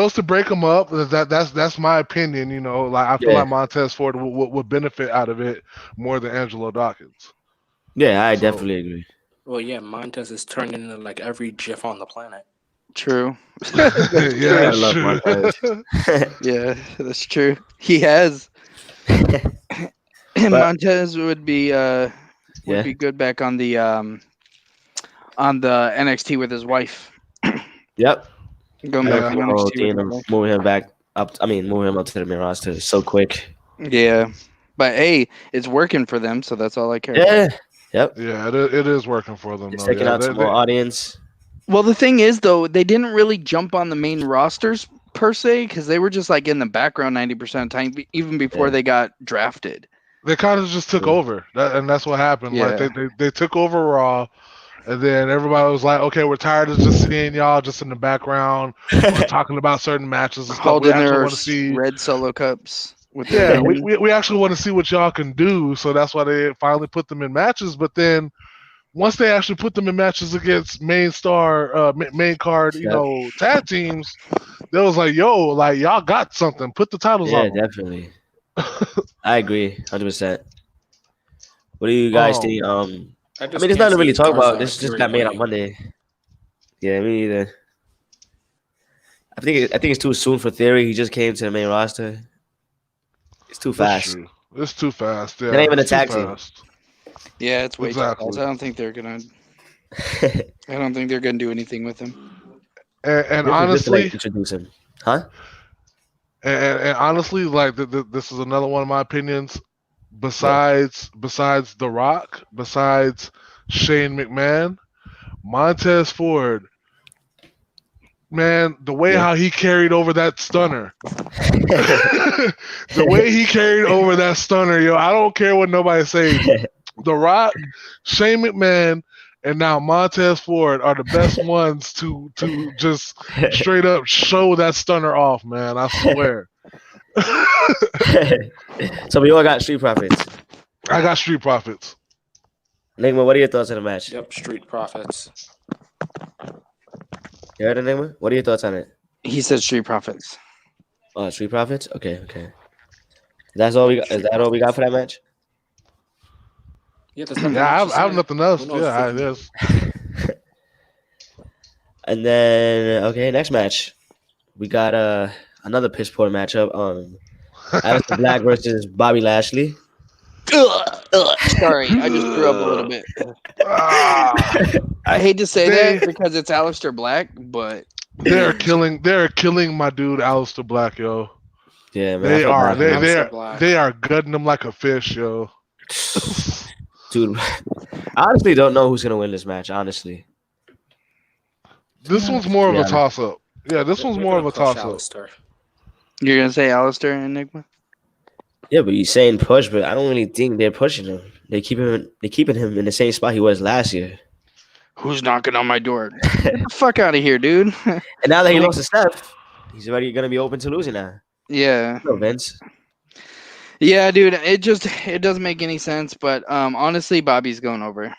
was to break them up, that's my opinion. You know, like I feel Yeah. like Montez Ford would benefit out of it more than Angelo Dawkins. Yeah, I So- definitely agree. Well, yeah, Montez is turning into like every GIF on the planet. True. yeah, I that's love true. Montez. Yeah, that's true. He has. And Montez would be Yeah. good back on the NXT with his wife. Yep. Going Yeah. back to The whole NXT thing with of his wife. moving him back up. I mean, moving him up to the main roster so quick. Yeah. But hey, it's working for them, so that's all I care about. Yeah. Yep. Yeah, it is working for them. It's Though. taking Yeah, out some more audience. Well, the thing is, though, they didn't really jump on the main rosters per se because they were just like in the background 90% of the time, even before Yeah. they got drafted. they kind of just took True. over, and that's what happened. Yeah. Like they took over Raw, and then everybody was like, "Okay, we're tired of just seeing y'all just in the background or talking about certain matches and stuff. We Holding actually their want to see." red solo cups. With Yeah, their we actually want to see what y'all can do. So that's why they finally put them in matches. But then once they actually put them in matches against main card, Yep. tag teams, they was like, "Yo, like y'all got something. Put the titles Yeah, on." 'em." definitely. I agree, 100%. What do you guys Oh. think? I I just mean, there's can't nothing to really see talk about. Garza This just Theory got made on winning. Monday. Yeah, me neither. I think it's too soon for Theory. He just came to the main roster. It's too That's fast. true. It's too fast. Yeah, They're not even a it's too tag team. fast. yeah, it's way Exactly. too fast. I don't think they're gonna do anything with him. And This is just to, honestly, like, introduce him, huh? and honestly, like this is another one of my opinions. Besides The Rock, besides Shane McMahon, Montez Ford, man, the way Yeah. how he carried over that stunner, the way he carried over that stunner, yo, I don't care what nobody says. The Rock, Shane McMahon, and now Montez Ford are the best ones to just straight up show that stunner off, man. I swear. So we all got Street Profits. I got Street Profits. Nigma, what are your thoughts on the match? Yep, Street Profits. You heard it, Nigma? What are your thoughts on it? He said Street Profits. Oh, Street Profits? Okay. That's all we got. Is that all we got for that match? Yeah, there's nothing Yeah, else to I have say. nothing else. Who knows Yeah, if it we- is. And then next match. We got another piss poor matchup. Aleister Black versus Bobby Lashley. Sorry, I just threw up a little bit. Ah, I hate to say They- that because it's Aleister Black, but they're killing my dude, Aleister Black, yo. Yeah, man. They are. Aleister Black. They are gutting him like a fish, yo. Dude, I honestly don't know who's gonna win this match. Honestly, This one's more of Yeah. a toss up. Yeah, this one's They're more of gonna a push toss up. Aleister. you're gonna say Aleister and Enigma? yeah, but he's saying push, but I don't really think they're pushing him. They're keeping him in the same spot he was last year. Who's knocking on my door? Get the fuck out of here, dude. And now that he lost to Steph, he's already gonna be open to losing now. Yeah. No, Vince. Yeah, dude. It doesn't make any sense, but honestly, Bobby's going over.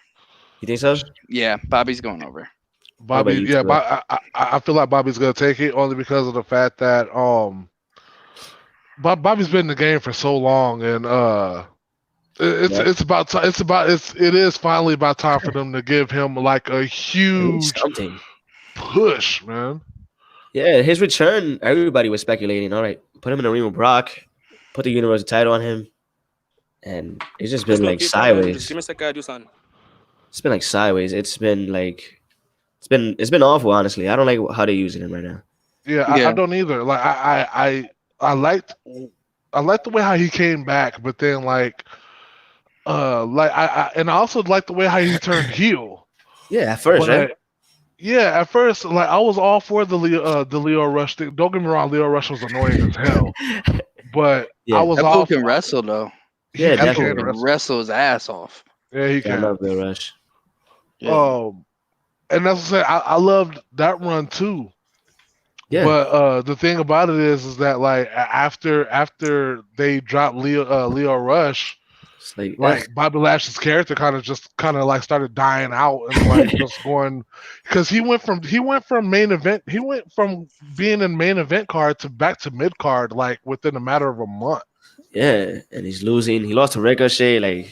You think so? Yeah, Bobby's going over. What about Bobby, you, yeah, Tua? I feel like Bobby's gonna take it only because of the fact that Bobby's been in the game for so long, and Yep. it is finally about time for them to give him like a At least huge something. push, man. Yeah, his return, everybody was speculating. All right, put him in the ring with Brock, put the Universal title on him, and it's just been Just gonna like keep talking. Just sideways. give me a second. I do something. It's been like sideways. It's been awful, honestly. I don't like how they're using him right now. Yeah, I Yeah. don't either. Like I liked the way how he came back, but then and I also liked the way how he turned heel. Yeah, at first, right? But yeah, at first, like I was all for the Leo Rush thing. Don't get me wrong, Leo Rush was annoying as hell, but I Yeah, was That all fool can for wrestle though. yeah, he That fool can definitely. can wrestle. wrestle his ass off. Yeah, he Yeah, I can. love Bill Rush. Yeah. And that's what I say. I loved that run too. Yeah, But the thing about it is that like after they dropped Leo Rush, it's like like Bobby Lashley's character kind of like started dying out and like just going because he went from main event he went from being in main event card to back to mid card like within a matter of a month. yeah, and he's losing. He lost to Ricochet. Like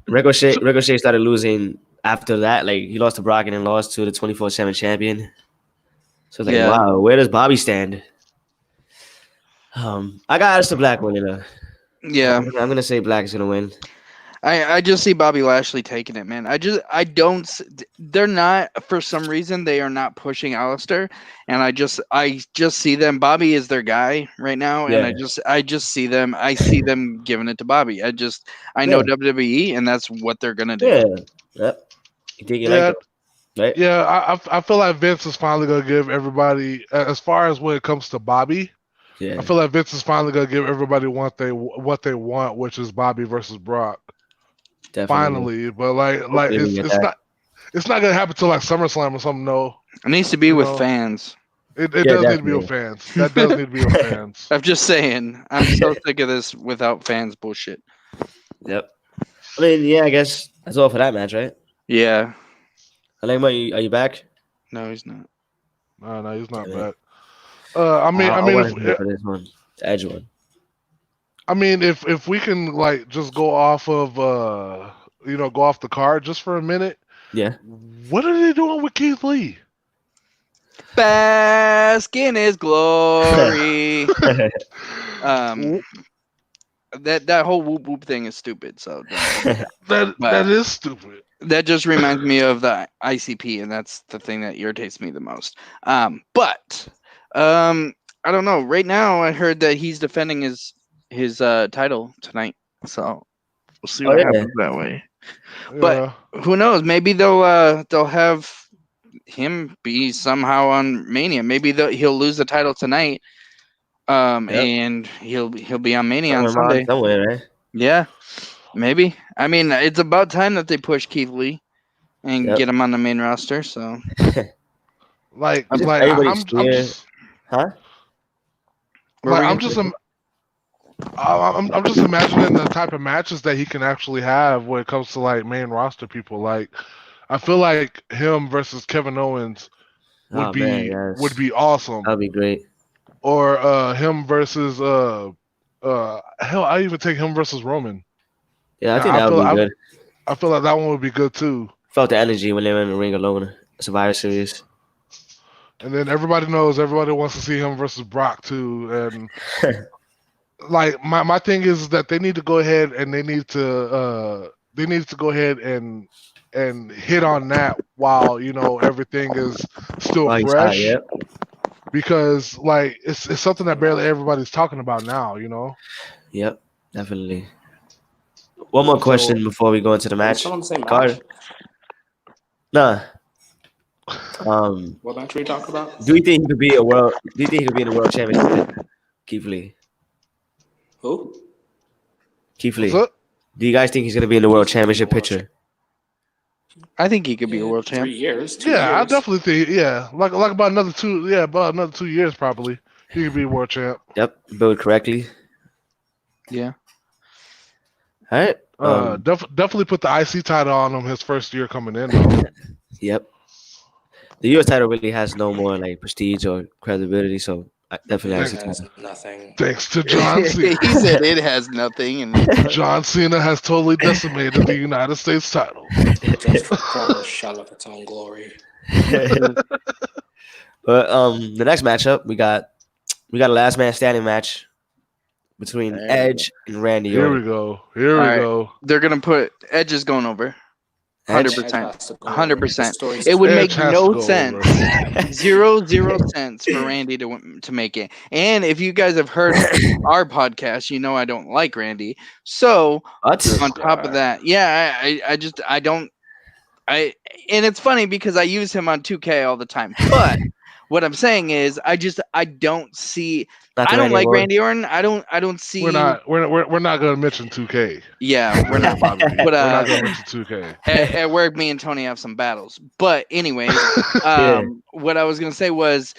Ricochet started losing after that. Like he lost to Brock and then lost to the 24/7 champion. So it's like, Yeah. wow, where does Bobby stand? I got Aleister Black winning. Yeah. I'm gonna say Black is gonna win. I just see Bobby Lashley taking it, man. I don't they're not for some reason they are not pushing Alistair, and I just see them. Bobby is their guy right now, and Yeah, I just see them. I see them giving it to Bobby. I know yeah, WWE, and that's what they're gonna do. yeah. Yep. You think you like Yeah, that, right? yeah. I feel like Vince is finally gonna give everybody as far as when it comes to Bobby. Yeah, I feel like Vince is finally gonna give everybody what they want, which is Bobby versus Brock. definitely. Finally, but like Hopefully we get it's that. not gonna happen till like SummerSlam or something. No, It needs to be you with know, fans. it Yeah, does need to be with definitely. fans. That does need to be with fans. I'm just saying. I'm so sick of this without fans bullshit. Yep. I mean, yeah, I guess that's all for that match, right? Yeah. Alema, are you back? No, he's not. No, he's not Damn it. back. I mean, I I mean, wanted to go for this one, the Edge one. if we can like just go off of go off the card just for a minute. Yeah. What are they doing with Keith Lee? Bask in his glory. W- That whole whoop whoop thing is stupid. So that is stupid. that just reminds me of the ICP, and that's the thing that irritates me the most. But I don't know. Right now, I heard that he's defending his title tonight. So we'll see Oh, what yeah. happens that way. Yeah. But who knows? Maybe they'll have him be somehow on Mania. Maybe he'll lose the title tonight. Yep. And he'll be on Mania on Sunday. Somewhere, right? Yeah, maybe. I mean, it's about time that they push Keith Lee and Yep. get him on the main roster. So like Everybody's I'm scared. just Huh? What were like we I'm gonna just say? I'm just imagining the type of matches that he can actually have when it comes to like main roster people. Like I feel like him versus Kevin Owens Oh man, yes. would be awesome. That'd be great. Or him versus hell, I even take him versus Roman. Yeah, I Yeah, think that would be good. I feel like that one would be good too. Felt the energy when they were in the ring alone. Survivor Series. And then everybody wants to see him versus Brock too. And like my thing is that they need to go ahead and they need to go ahead and hit on that while everything is still Oh, he's fresh. hot, yep. Because like it's something that barely everybody's talking about now. Yep, definitely. One more question before we go into the match. Still on the same Carter? match. Nah. What match are we talking about? Do you think he could be in the world championship? Keith Lee. Who? Keith Lee. So, Do you guys think he's gonna be in the world championship picture? I think he could be a world 3 champ. years. 2 yeah, I years. definitely think like about another 2 years probably he could be world champ. Yep, build correctly. Yeah. All right. Definitely put the IC title on him his first year coming in though. Yep. The US title really has no more like prestige or credibility, so definitely It IC has title. nothing. Thanks to John Cena. He said it has nothing, and John Cena has totally decimated the United States title. Just for a shot of its own glory. But the next matchup we got a last man standing match between There we Edge and Randy Here we Orton. go. Here All we right. go. they're gonna put Edge is going over. Edge? 100%. Has to go 100%. over. The story's It would clear. make Edge has no to go sense. over. Zero cents for Randy to make it. And if you guys have heard our podcast, you know I don't like Randy. So What? on top of that, yeah, I don't. And it's funny because I use him on 2K all the time. But what I'm saying is, I don't see. Not I the don't Randy like Orton. Randy Orton. I don't see. We're not gonna mention 2K. Yeah, we're not. Bobby. But We're not gonna mention 2K. at work, me and Tony have some battles. But anyways, Yeah. what I was gonna say was,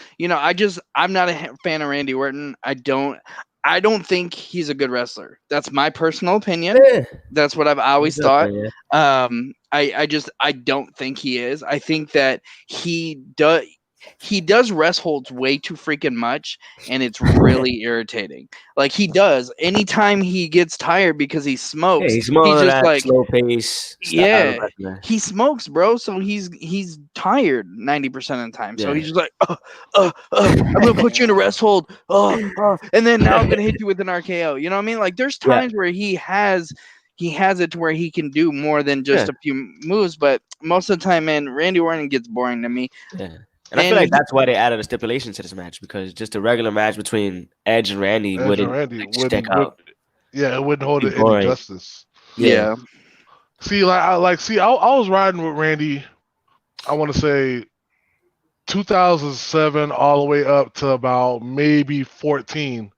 I'm not a fan of Randy Orton. I don't think he's a good wrestler. That's my personal opinion. Yeah. That's what I've always He's up thought. there, yeah. I don't think he is. I think that he does rest holds way too freaking much, and it's really irritating. Like he does anytime he gets tired because he smokes. Yeah, he's more he's of just that like slow pace. style of yeah, wrestler. he smokes, bro. So he's tired 90% of the time. So Yeah. he's just like, I'm gonna put you in a rest hold, and then now I'm gonna hit you with an RKO. You know what I mean? Like there's Yeah. times where he has it to where he can do more than just Yeah. a few moves, but most of the time, man, Randy Orton gets boring to me. Yeah. And I feel like that's why they added a stipulation to this match, because just a regular match between Edge and Randy Edge and wouldn't Randy like, stick out. it wouldn't hold Be it any boring. justice. Yeah. See, I was riding with Randy. I want to say 2007 all the way up to about maybe 14,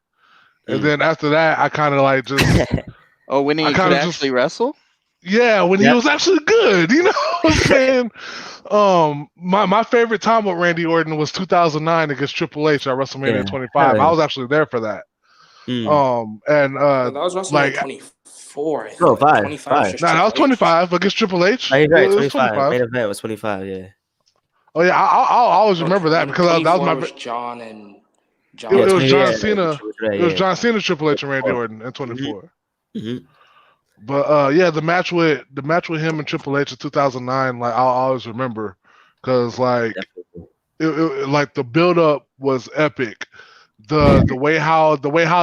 and then after that, I kind of like just Oh, when he I could kinda actually wrestle? yeah, when he Yep. was actually good, you know what I'm saying? My favorite time with Randy Orton was 2009 against Triple H at WrestleMania Yeah. 25. Yeah. I was actually there for that. Mm. And That was WrestleMania like 24. I think. No, five. 25 is just nah, that was Triple H. 25 against Triple H. Oh, you're right, It was 25. Main event was 25, yeah. Oh yeah, I'll always No, remember that because that was 24 my. was John and John. It was 20, John yeah, Cena. right, It was yeah. John Cena, Triple H, and Randy 24. Orton in 24. Mhm. But yeah, the match with him and Triple H in 2009, like I'll always remember, because like like the build up was epic. The way how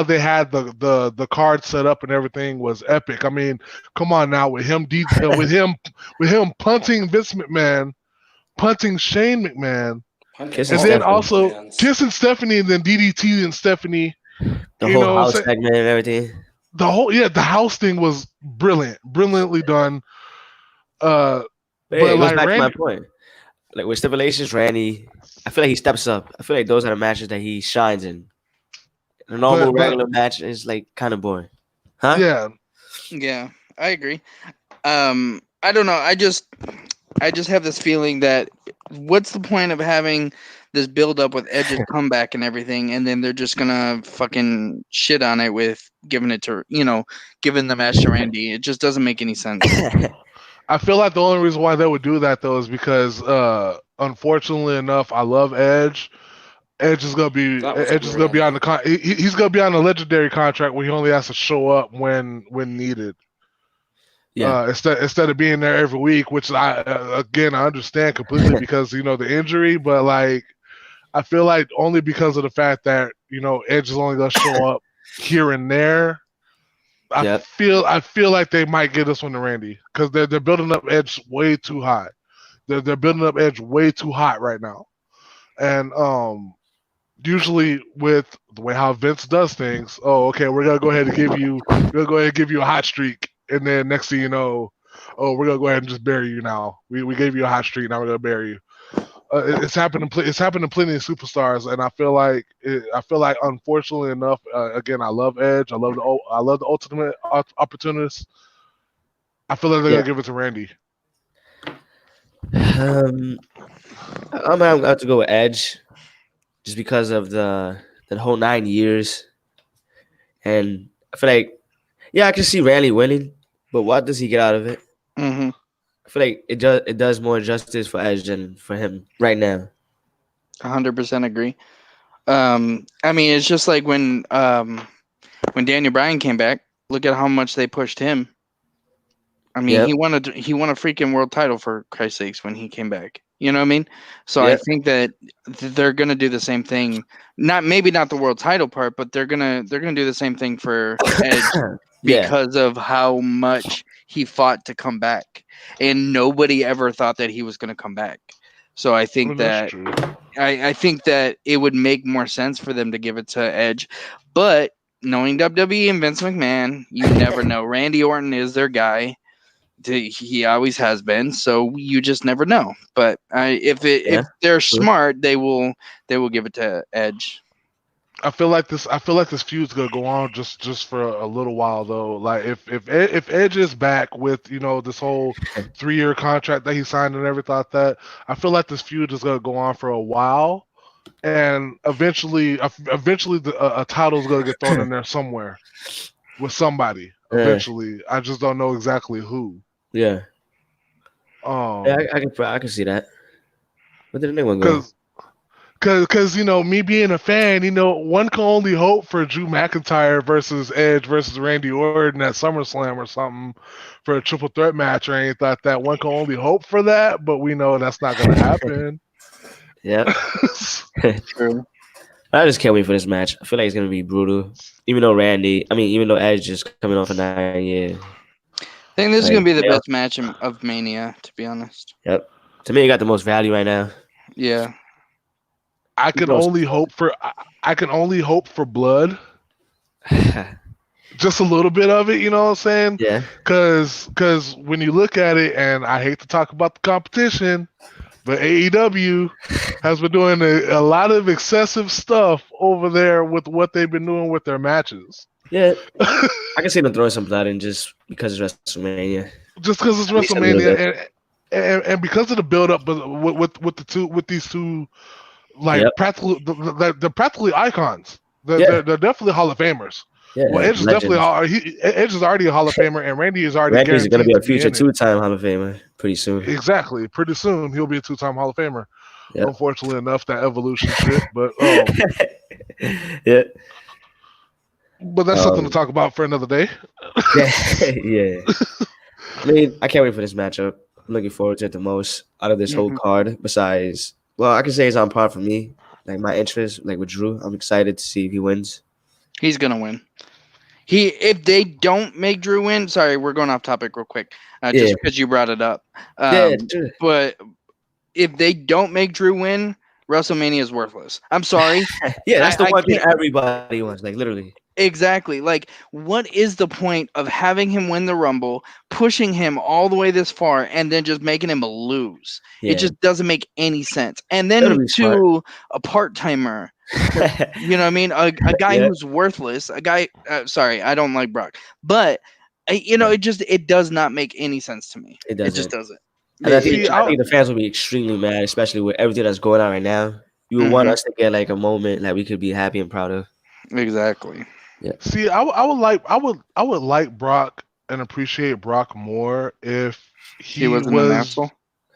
they had the card set up and everything was epic. I mean, come on now with him with him punting Vince McMahon, punting Shane McMahon, Kiss and and then Stephanie. also kissing Stephanie, and then DDT and Stephanie. The you whole know what I'm house saying? segment and everything. The house thing was brilliantly done. But But it goes like back to my Randy, point. Like with stipulations, Randy, I feel like he steps up. I feel like those are the matches that he shines in. A normal But- regular match is like kind of boring. Huh? yeah, Yeah, I agree. I don't know. I just have this feeling that what's the point of having this build up with Edge's comeback and everything, and then they're just gonna fucking shit on it with giving the match to Randy. It just doesn't make any sense. I feel like the only reason why they would do that though is because, unfortunately enough, I love Edge. Edge is gonna be That was Edge is weird gonna be on the he's gonna be on a legendary contract where he only has to show up when needed. Yeah. Instead of being there every week, which I understand completely because the injury, but like I feel like only because of the fact that Edge is only gonna show up here and there. I feel like they might get this one to Randy because they're building up Edge way too high. They're building up Edge way too hot right now, and usually with the way how Vince does things, okay, we're gonna go ahead and give you a hot streak, and then next thing you know, we're gonna go ahead and just bury you now. We gave you a hot streak, now we're gonna bury you. It's happened to plenty of superstars, and I feel like unfortunately enough, again, I love Edge, I love the ultimate opportunist. I feel like they're gonna give it to Randy. I'm gonna have to go with Edge, just because of the whole 9 years, and I feel like I can see Randy winning, But what does he get out of it? Mm-hmm. I feel like it does more justice for Edge than for him right now. 100% agree. I mean, it's just like when Daniel Bryan came back. Look at how much they pushed him. I mean, Yep. he won a freaking world title for Christ's sakes when he came back. You know what I mean? So I Yep. think that they're gonna do the same thing. Not the world title part, but they're gonna do the same thing for Edge Yeah. because of how much he fought to come back, and nobody ever thought that he was gonna come back. So I I think mean, that's that true. I think that it would make more sense for them to give it to Edge, but knowing WWE and Vince McMahon, you never know. Randy Orton is their guy. He always has been, so you just never know. But if Yeah. they're True. smart, they will give it to Edge. I feel like this feud's gonna go on just for a little while though. Like if Edge is back with this whole 3-year contract that he signed and everything like that, I feel like this feud is gonna go on for a while, and eventually a title's gonna get thrown in there somewhere with somebody. Yeah. Eventually, I just don't know exactly who. Yeah. Yeah. Um, I can see that. Where did the name one go? because Because me being a fan, one can only hope for Drew McIntyre versus Edge versus Randy Orton at SummerSlam or something for a triple threat match or anything like that. One can only hope for that, but we know that's not going to happen. Yeah. True. I just can't wait for this match. I feel like it's gonna be brutal. Even though Edge is coming off a 9 year. I think this is Like, gonna be the yeah. best match of Mania, to be honest. Yep. To me, it got the most value right now. Yeah. I can only hope for blood, just a little bit of it. You know what I'm saying? Yeah. Because when you look at it, and I hate to talk about the competition, but AEW has been doing a lot of excessive stuff over there with what they've been doing with their matches. Yeah. I can see them throwing some blood in just because it's WrestleMania. Just because it's At least a little WrestleMania, and because of the build up with these two, like Yep. practically they're practically icons. They're, Yeah. they're definitely Hall of Famers. Yeah. Well, Edge is legends. definitely Edge is already a Hall of Famer, and Randy is already Randy's guaranteed gonna be a to future in it. 2-time Hall of Famer pretty soon. Exactly. Pretty soon he'll be a 2-time Hall of Famer. Yep. Unfortunately enough, that evolution shit, but Yeah. but that's something to talk about for another day. Yeah. I mean, I can't wait for this matchup. I'm looking forward to it the most out of this whole card. Besides, well, I can say it's on par for me. Like my interest, like with Drew, I'm excited to see if he wins. He's gonna win. If they don't make Drew win, sorry, we're going off topic real quick, just because you brought it up. Yeah, true. But if they don't make Drew win, WrestleMania is worthless. I'm sorry. Yeah, that's the I one thing can't- everybody wants. Like literally. Exactly. Like, what is the point of having him win the Rumble, pushing him all the way this far, and then just making him lose? Yeah. It just doesn't make any sense. And then That'd be smart. to a part timer, you know what I mean? A guy Yeah. who's worthless. A guy. Sorry, I don't like Brock, but it does not make any sense to me. It It just doesn't. doesn't. And I See, think the fans will be extremely mad, especially with everything that's going on right now. You would want us to get like a moment that we could be happy and proud of. Exactly. Yeah. See, I would like Brock and appreciate Brock more if He wasn't an asshole.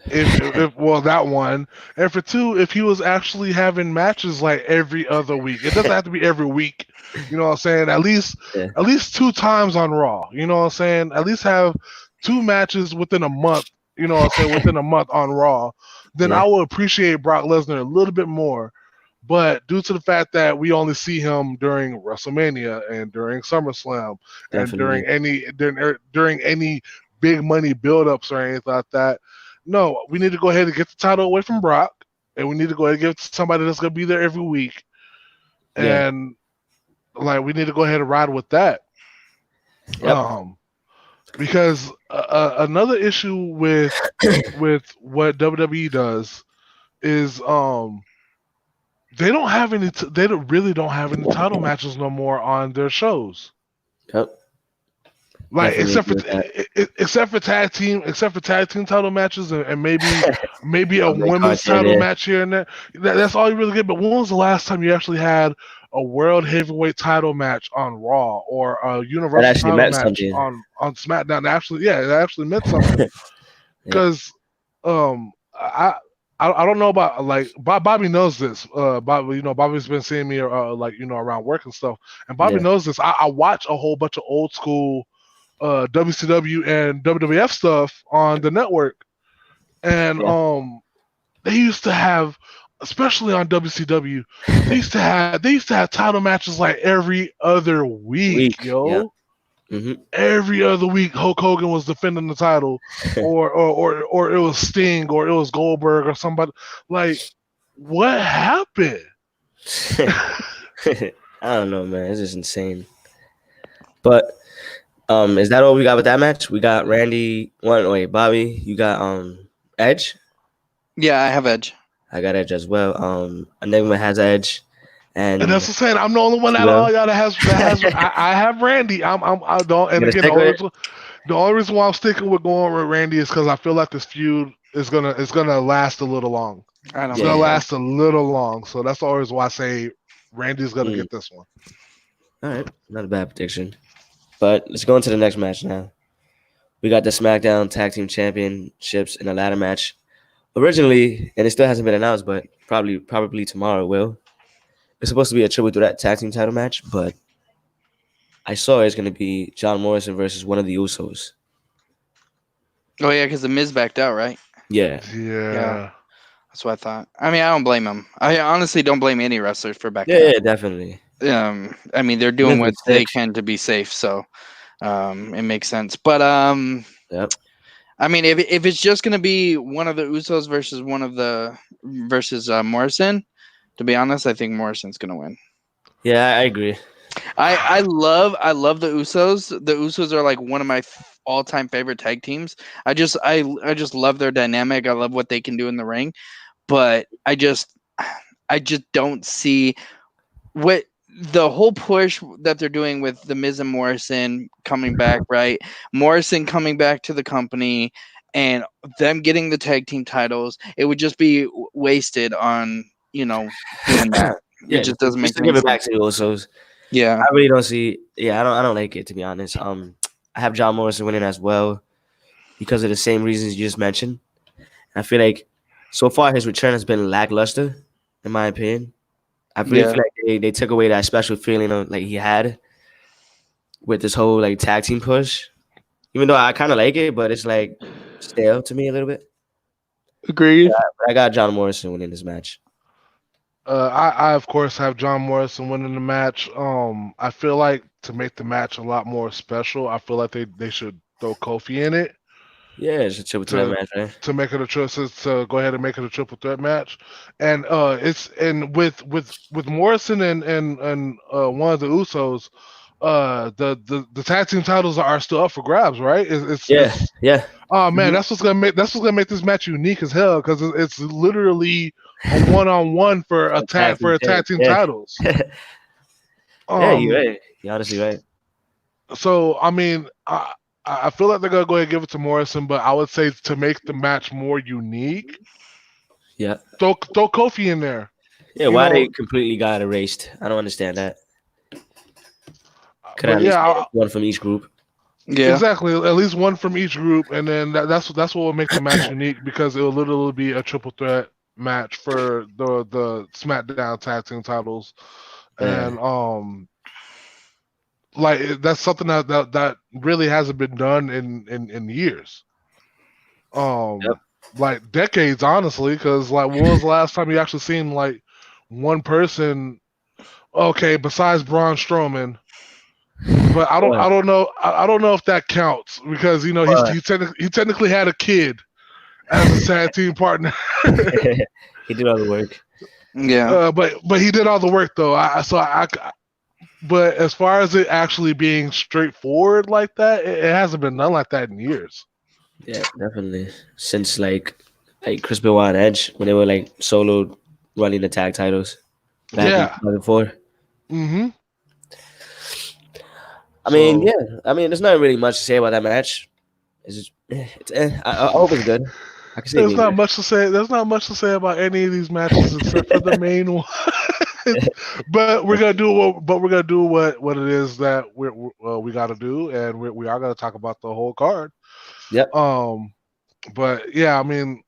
if well, that one, and for two, if he was actually having matches like every other week. It doesn't have to be every week. You know what I'm saying? At least 2 times on Raw. You know what I'm saying? At least have 2 matches within a month. You know what I'm saying? Within a month on Raw, then I will appreciate Brock Lesnar a little bit more. But due to the fact that we only see him during WrestleMania and during SummerSlam and during any big money buildups or anything like that, no, we need to go ahead and get the title away from Brock, and we need to go ahead and give it to somebody that's going to be there every week, and like we need to go ahead and ride with that. Yep. Because another issue with what WWE does is they really don't have any title matches no more on their shows. Yep. Like Definitely except for agree with except for tag team title matches and maybe a that. Main card women's here and title there. match here and there. That's all you really get. But when was the last time you actually had a world heavyweight title match on Raw or a That universal actually title meant match something. on SmackDown? Actually, yeah, it actually meant something. Yep. Because I don't know about like Bobby knows this. Bobby, Bobby's been seeing me like around work and stuff, and Bobby Yeah. knows this. I watch a whole bunch of old school WCW and WWF stuff on the network, and Yeah. they used to have, especially on WCW, they used to have title matches like every other week, Week. Yeah. yo. hmm Every other week, Hulk Hogan was defending the title, or it was Sting, or it was Goldberg, or somebody. Like, what happened? I don't know, man. It's just insane. But is that all we got with that match? We got Randy. Wait, Bobby. You got Edge. Yeah, I have Edge. I got Edge as well. Enigma has Edge, And and that's what I'm saying. I'm the only one out of Well, all y'all that has. I have Randy. I don't. And gonna again, stick with it? the only reason why I'm sticking with going with Randy is because I feel like this feud is gonna last a little long. I don't It's Yeah, gonna think yeah. so. last a little long. So that's always why I say Randy's gonna Mm. get this one. All right, not a bad prediction. But let's go into the next match now. We got the SmackDown Tag Team Championships in a ladder match. Originally, and it still hasn't been announced, but probably tomorrow it will. It's supposed to be a triple threat tag team title match, but I saw it's going to be John Morrison versus one of the Usos. Oh yeah, because the Miz backed out, right? Yeah, Yeah. That's what I thought. I mean, I don't blame him. I honestly don't blame any wrestler for backing yeah, definitely. out. I mean, they're doing Miz what was they sick. can to be safe, so it makes sense. But Yep. I mean, if it's just gonna be one of the Usos versus Morrison, to be honest, I think Morrison's gonna win. Yeah, I agree. I love the Usos. The Usos are like one of my all-time favorite tag teams. I just love their dynamic. I love what they can do in the ring, but I just don't see what the whole push that they're doing with the Miz and Morrison coming back, right? Morrison coming back to the company and them getting the tag team titles. It would just be wasted on doing that. Yeah, It just doesn't make just to any give it back sense. to the Usos. Yeah. I really don't see. Yeah, I don't like it, to be honest. I have John Morrison winning as well because of the same reasons you just mentioned. I feel like so far his return has been lackluster, in my opinion. I really feel like they took away that special feeling of like he had with this whole like tag team push. Even though I kind of like it, but it's like stale to me a little bit. Agreed. But I got John Morrison winning this match. I of course have John Morrison winning the match. I feel like to make the match a lot more special, I feel like they should throw Kofi in it Yeah, it's a triple threat to match, right? to make it to go ahead and make it a triple threat match. And with Morrison and one of the Usos, the tag team titles are still up for grabs, right? Yeah. Oh man, Mhm. that's what's gonna make this match unique as hell because it's literally a one-on-one for a tag team Yeah. titles. Yeah, you're Um, right. You're honestly right. so I mean, I feel like they're gonna go ahead and give it to Morrison, but I would say to make the match more unique, Yeah. throw Kofi in there. Yeah, You why know, they completely got erased? I don't understand that. Could but at least yeah, get one from each group. Yeah. exactly. At least one from each group, and then that's what will make the match unique because it will literally be a triple threat match for the SmackDown tag team titles, Yeah. and like that's something that really hasn't been done in years. Yep. Like decades, honestly, because like when was the last time you actually seen like one person? Okay, besides Braun Strowman. But What? I don't know if that counts because What? he technically had a kid as a tag team partner. He did all the work. Yeah. But he did all the work though. But as far as it actually being straightforward like that, it hasn't been done like that in years. Yeah, definitely. Since like Chris Benoit and Edge when they were like solo running the tag titles back in Yeah. 2004. Mm-hmm. I mean, So yeah. I mean, there's not really much to say about that match. It's just, I hope it's good. I can see it there's being not good. much to say. There's not much to say about any of these matches except for the main one. But we're gonna do what it is that we got to do, and we are gonna talk about the whole card. Yep. But yeah, I mean,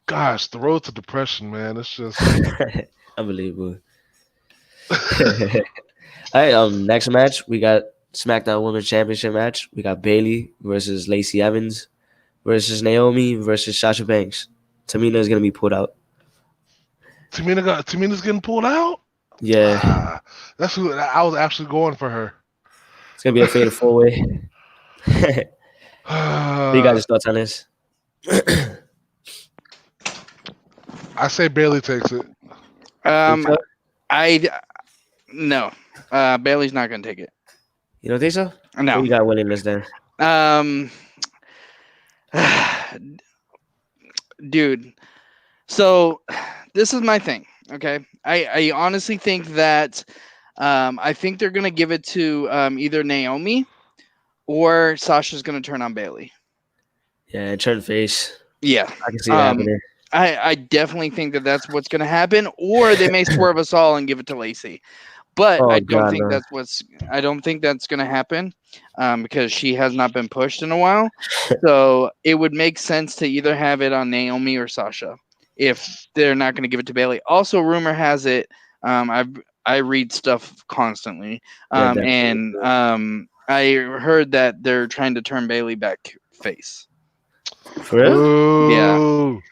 gosh, the road to depression, man. It's just Unbelievable. All right. Next match we got SmackDown Women's Championship match. We got Bailey versus Lacey Evans versus Naomi versus Sasha Banks. Tamina is gonna be put out. Tamina's getting pulled out. Yeah, Ah, that's who I was actually going for her. it's gonna be a fatal 4-way. What do you guys' thoughts on this? I say Bailey takes it. Think so? I no. Bailey's not gonna take it. You don't think so? No. Who you got winning this then? Dude. So this is my thing. Okay. I honestly think that I think they're gonna give it to either Naomi or Sasha's gonna turn on Bailey. Yeah, turn face. Yeah. I can see that happening. I definitely think that that's what's going to happen, or they may swerve us all and give it to Lacey. But Oh, I don't God, think no. I don't think that's going to happen because she has not been pushed in a while. So it would make sense to either have it on Naomi or Sasha if they're not going to give it to Bailey. Also, rumor has it, I read stuff constantly, Yeah, definitely. and I heard that they're trying to turn Bailey back face. For real? Ooh.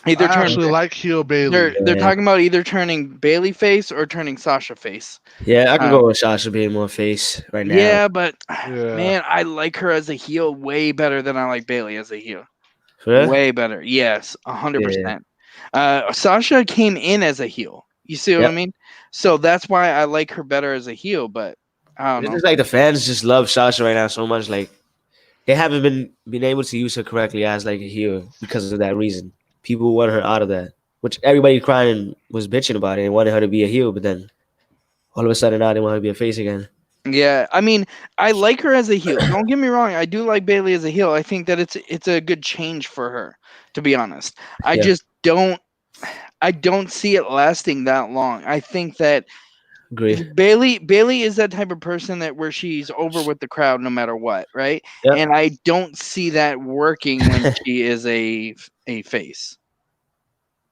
Either I turn actually like heel Bailey. they're talking about either turning Bailey face or turning Sasha face. Yeah, I can go with Sasha being more face right now. Yeah, but Yeah. man, I like her as a heel way better than I like Bailey as a heel. For real? Way better. Yes, 100%. Sasha came in as a heel. You see what I Yep. mean? So that's why I like her better as a heel. But I don't It's know. just like the fans just love Sasha right now so much. Like they haven't been able to use her correctly as like a heel because of that reason. People want her out of that, which everybody crying was bitching about it and wanted her to be a heel, but then all of a sudden now they want her to be a face again. Yeah, I mean, I like her as a heel. Don't get me wrong. I do like Bailey as a heel. I think that it's a good change for her, to be honest. I Yeah. just don't see it lasting that long. I think that Agree. Bailey is that type of person that where she's over with the crowd no matter what, right? Yep. And I don't see that working when she is a face.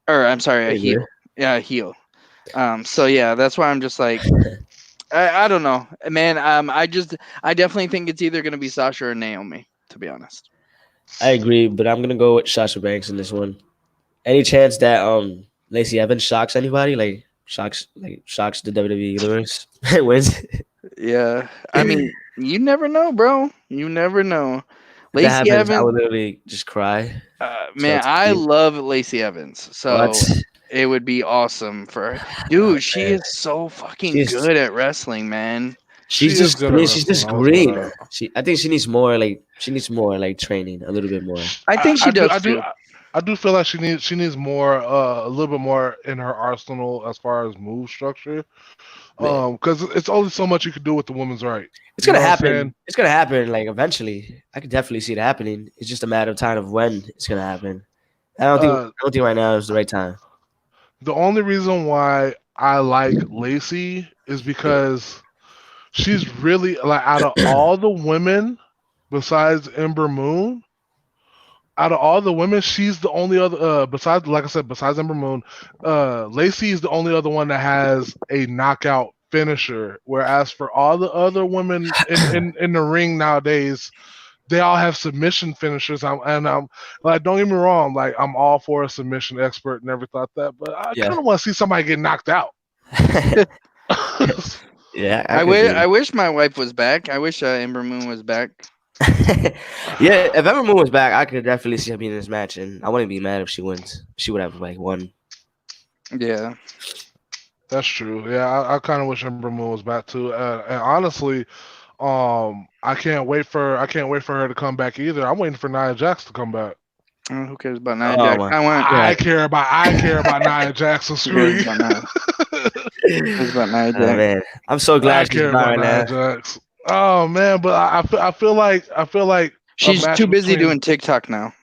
Or I'm sorry, a I agree. heel. Yeah, a heel. So yeah, that's why I'm just like I don't know. Man, I definitely think it's either gonna be Sasha or Naomi, to be honest. I agree, but I'm gonna go with Sasha Banks in this one. Any chance that Lacey Evans shocks anybody, like shocks the WWE universe, wins? Yeah. I mean, you never know, bro. You never know. If that Lacey happens, I Evans, would literally just cry. man, to I see. love Lacey Evans. So What? it would be awesome for her. Dude, she man. is so fucking She's- good at wrestling, man. She's She is just, good I mean, at she's just wrestling. great. I think she needs more, like training a little bit more. I think she does too. I do feel like she needs more, a little bit more in her arsenal as far as move structure. Because it's only so much you can do with the women's right. It's You gonna know what I'm happen. saying? It's gonna happen. Like eventually, I could definitely see it happening. It's just a matter of time of when it's gonna happen. I don't think right now is the right time. The only reason why I like Lacey is because she's really like out of all the women besides Ember Moon. Out of all the women, she's the only other besides, like I said, besides Ember Moon, Lacey is the only other one that has a knockout finisher. Whereas for all the other women in the ring nowadays, they all have submission finishers. I'm like, don't get me wrong, like I'm all for a submission expert and everything like that, but I Yeah. kind of want to see somebody get knocked out. Yeah, I wish my wife was back. I wish Ember Moon was back. Yeah, if Ember Moon was back, I could definitely see her being in this match, and I wouldn't be mad if she wins. She would have like won. Yeah. That's true. Yeah, I kind of wish Ember Moon was back too. And honestly, I can't wait for her to come back either. I'm waiting for Nia Jax to come back. Who cares about Nia Oh, Jax? my- I care about Nia Jax. So Who screw cares you. about Nia? Who cares about Nia Oh, Jax? man, I'm so I glad she's care not about right Nia now. Jax. Oh man, but I feel like a She's match too busy between. doing TikTok now.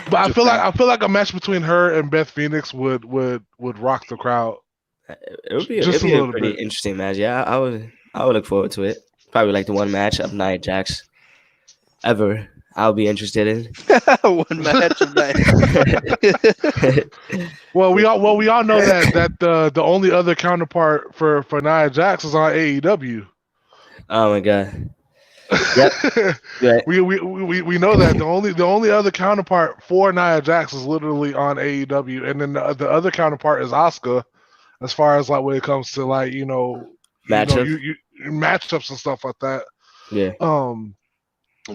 But I Just feel like saying. I feel like a match between her and Beth Phoenix would rock the crowd It'd just a be a little pretty bit. interesting match. Yeah, I would look forward to it. Probably like the one match of Nia Jax ever. I'll be interested in. One match of that. Well, we all know that the only other counterpart for Nia Jax is on AEW. Oh my god. Yep. Right. we know that the only other counterpart for Nia Jax is literally on AEW, and then the other counterpart is Asuka. As far as like when it comes to like Matchup. you matchups and stuff like that. Yeah. Um,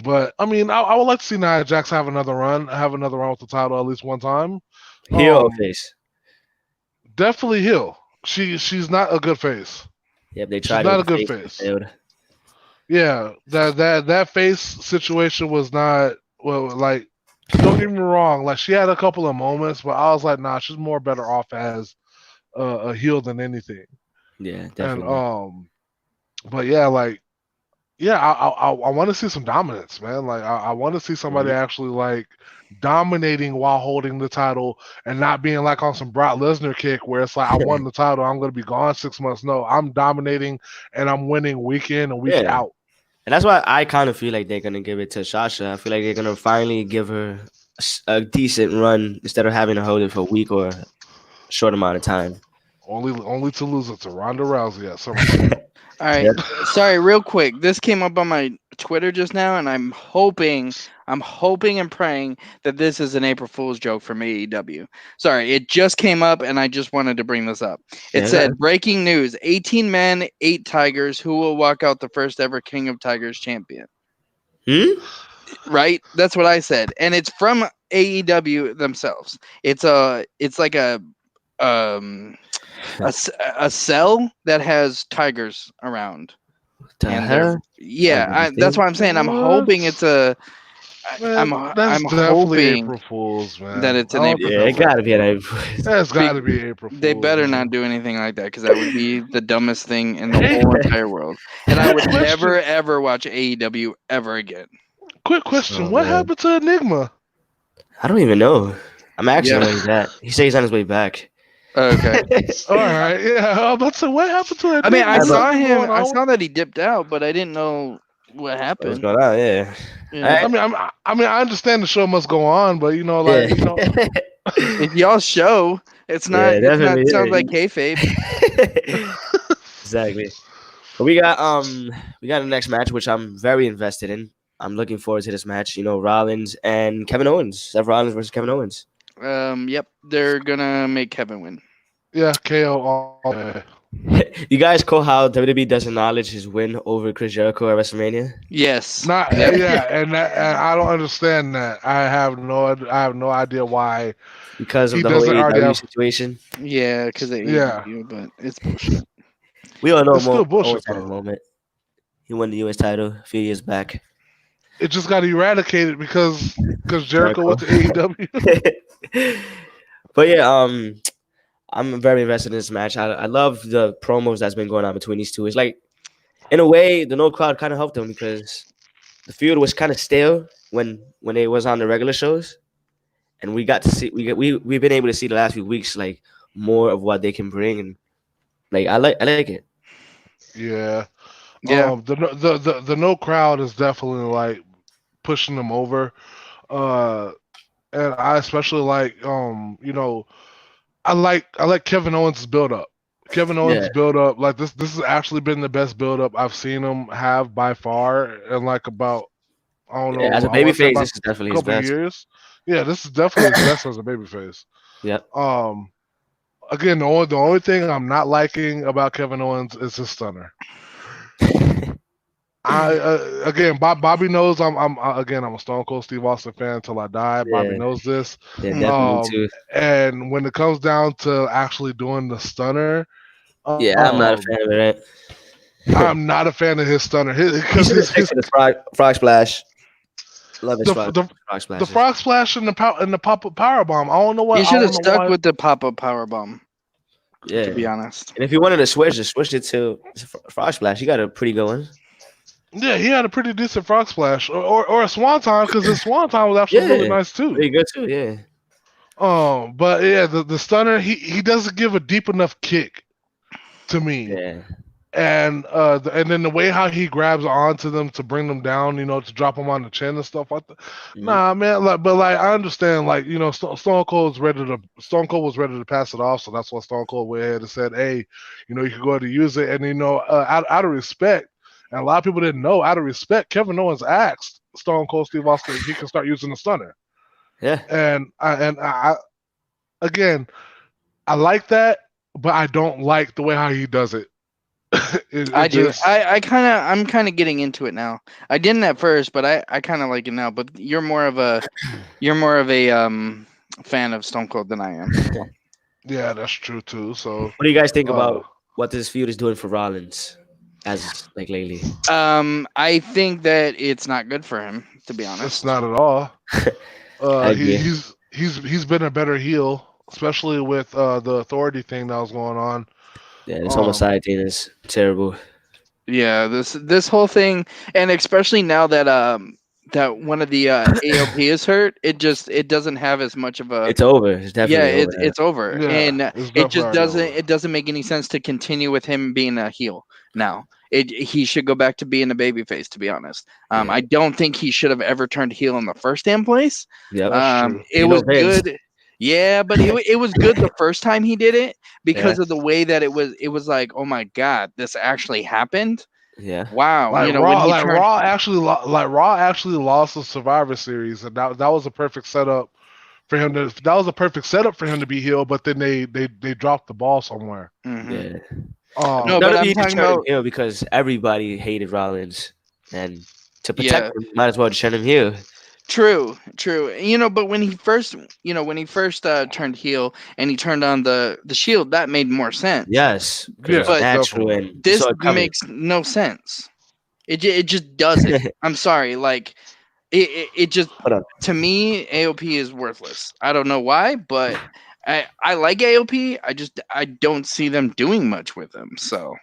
but I mean, I would like to see Nia Jax have another run with the title at least one time. Heel or Um, face? definitely heel. She's not a good face. Yep. They She's tried it not with a the good face and it face. failed. Yeah, that face situation was not well. Like, don't get me wrong. Like, she had a couple of moments, but I was like, nah, she's more better off as a heel than anything. Yeah, And definitely. but yeah, like, yeah, I want to see some dominance, man. Like, I want to see somebody Mhm. actually like dominating while holding the title and not being like on some Brock Lesnar kick where it's like I won the title, I'm gonna be gone 6 months. No, I'm dominating and I'm winning week in and week Yeah. out. And that's why I kind of feel like they're gonna give it to Sasha. I feel like they're gonna finally give her a decent run instead of having to hold it for a week or a short amount of time. Only to lose it to Ronda Rousey at SummerSlam. All right. Yep. Sorry, real quick. This came up on my Twitter just now, and I'm hoping and praying that this is an April Fool's joke from AEW. Sorry, it just came up, and I just wanted to bring this up. It Yeah. said, "Breaking news: 18 men, 8 tigers. Who will walk out the first ever King of Tigers champion?" Hmm? Right? That's what I said, and it's from AEW themselves. It's like um a cell that has tigers around. The And hell? that's why I'm saying I'm hoping What? it's a Man, that's I'm definitely hoping April Fools, that man. it's I an don't think April Yeah, it that's Fool. gotta be an that's got Big, to be April they Fools, better not man. do anything like that because that would be the dumbest thing in the Hey, whole entire world. And I quick would never question. ever watch AEW ever again. Quick question. Oh What man. happened to Enigma? I don't even know. I'm actually Yeah. where he's at. He said he's on his way back. Okay. All right, yeah. I was about to say, what happened to I mean, I Enigma? But saw What's him. going I on? saw that he dipped out, but I didn't know what what's happened. going on? Yeah. All Yeah. right. I understand the show must go on, but Yeah. It's y'all's show. It's not. Yeah, It's not. definitely. Sounds like kayfabe. Exactly. But we got the next match, which I'm very invested in. I'm looking forward to this match. Rollins and Kevin Owens. Seth Rollins versus Kevin Owens. Yep. They're gonna make Kevin win. yeah, KO all day. You guys call how WWE doesn't acknowledge his win over Chris Jericho at WrestleMania? Yes. Not Yep. yeah, and I don't understand that. I have no idea why Because of he the whole doesn't already AEW have. situation. Yeah, because of Yeah, AEW, but it's bullshit. We all know it's still Owens bullshit had his though. moment. He won the US title a few years back. It just got eradicated because Jericho Jericho. went to AEW. But yeah, I'm very invested in this match. I love the promos that's been going on between these two. It's like, in a way, the no crowd kind of helped them because the feud was kind of stale when it was on the regular shows, and we got to see we've been able to see the last few weeks like more of what they can bring, and like I like it. Yeah. Yeah. The no crowd is definitely like pushing them over. Uh, and I especially like I like Kevin Owens' build up. Kevin Yeah, Owens' build up, like this has actually been the best build up I've seen him have by far in like about I don't yeah. As know, a I want to say babyface, about this is definitely a his couple of best. years. Yeah, this is definitely his best as a babyface. Yep. Um, again, the only thing I'm not liking about Kevin Owens is his stunner. Again, Bobby knows I'm a Stone Cold Steve Austin fan until I die. Bobby Yeah, knows this. yeah, Mhm. definitely too. And when it comes down to actually doing the stunner, Yeah, I'm not a um, fan of it. Right? I'm not a fan of his stunner He because should have his stick his to the frog splash. Love his the frog the splashes. frog splash and the pop up power bomb. I don't know He what I should don't have know stuck why. with the pop up power bomb. Yeah. To be honest. And if you wanted to switch, just switch it to Frog Splash. You got a pretty good one. Yeah, he had a pretty decent frog splash, or a swanton, because his swanton was actually really Yeah. nice too. Pretty good too. Yeah. But yeah, the stunner, he doesn't give a deep enough kick to me. Yeah. And then the way how he grabs onto them to bring them down, to drop them on the chin and stuff like that. Mhm. Nah, man, but I understand, Stone Cold was ready to pass it off, so that's why Stone Cold went ahead and said, hey, you can go ahead and use it, and out of respect, and a lot of people didn't know, out of respect, Kevin Owens asked Stone Cold Steve Austin if he can start using the stunner, Yeah. and I again, I like that, but I don't like the way how he does it. I do. I'm kind of getting into it now. I didn't at first, but I kind of like it now. But you're more of a fan of Stone Cold than I am. Yeah, that's true too. So What do you guys think about what this feud is doing for Rollins as like lately? I think that it's not good for him, to be honest. it's not at all. I agree. He's been a better heel, especially with the authority thing that was going on. Yeah, this homicide thing is terrible. Yeah, this whole thing, and especially now that that one of the AOP is hurt, it doesn't have as much of a. It's over. It's definitely over. It's over, Yeah, and it's it just definitely over. doesn't make any sense to continue with him being a heel now. He should go back to being a babyface, to be honest. Yeah. I don't think he should have ever turned heel in the first damn place. Yep. That's true. It was good. Yeah, but it was good the first time he did it because of the way that it was like, oh my god, this actually happened. Yeah. Wow. Like when he turned, Raw actually lost the Survivor Series, and that was a perfect setup for him to. That was a perfect setup for him to be heel, but then they dropped the ball somewhere. Mhm. Yeah. No, but I'm WWE talking turned him about- heel because everybody hated Rollins, and to protect him, might as well just turn him heel. True. But when he first turned heel and he turned on the Shield, that made more sense. Yes, Yeah, it's but natural and This so it coming. makes no sense. It just doesn't. I'm sorry. Like it just Hold on. to me AOP is worthless. I don't know why, but I like AOP. I don't see them doing much with him. So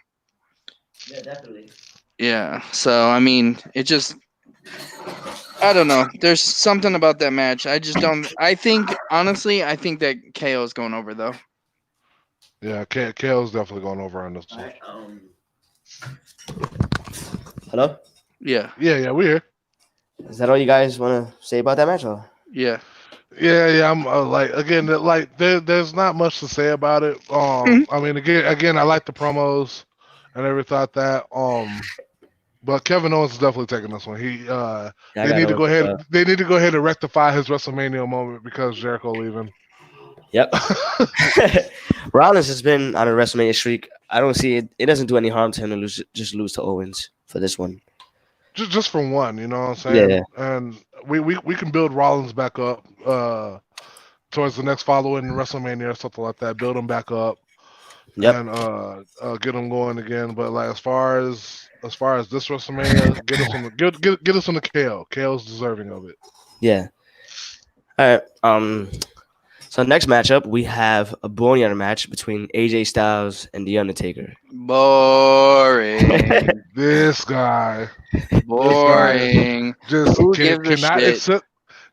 Yeah, definitely. yeah. So I mean, it just. I don't know. There's something about that match. I just don't. I think that KO is going over though. Yeah, KO's definitely going over on this one. Hello. Yeah. Yeah, we're here. Is that all you guys want to say about that match? Or? Yeah. Yeah. I'm there's not much to say about it. I mean, again, I like the promos. I never thought that. But Kevin Owens is definitely taking this one. They need to go ahead. They need to go ahead and rectify his WrestleMania moment because Jericho leaving. Yep. Rollins has been on a WrestleMania streak. I don't see it. It doesn't do any harm to him to lose to Owens for this one. Just for one, you know what I'm saying? Yeah. And we can build Rollins back up towards the next following WrestleMania or something like that. Build him back up. Yep. And get him going again. But like as far as this WrestleMania, get us on the KO. KO's deserving of it. Yeah. All right. So next matchup we have a boneyard match between AJ Styles and The Undertaker. Boring. This guy Boring. just Who gives a shit?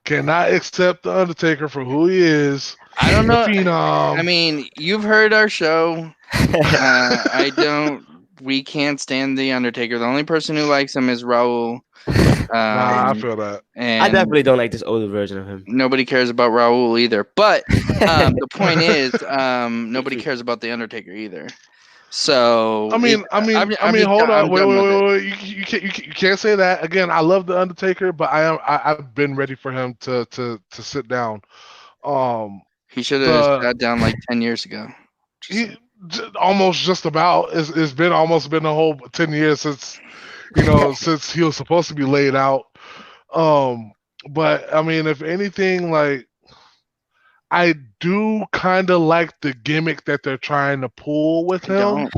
cannot accept the Undertaker for who he is. I don't know. Phenom. I mean, you've heard our show. I don't. We can't stand the Undertaker. The only person who likes him is Raul. I feel that. And I definitely don't like this older version of him. nobody cares about Raul either. But the point is, nobody cares about the Undertaker either. So I mean, hold on, wait. You can't say that again. I love the Undertaker, but I've been ready for him to sit down. He should have sat down like 10 years ago. Almost just about. It's been almost been a whole 10 years since since he was supposed to be laid out. But I mean, if anything, like I do kind of like the gimmick that they're trying to pull with him.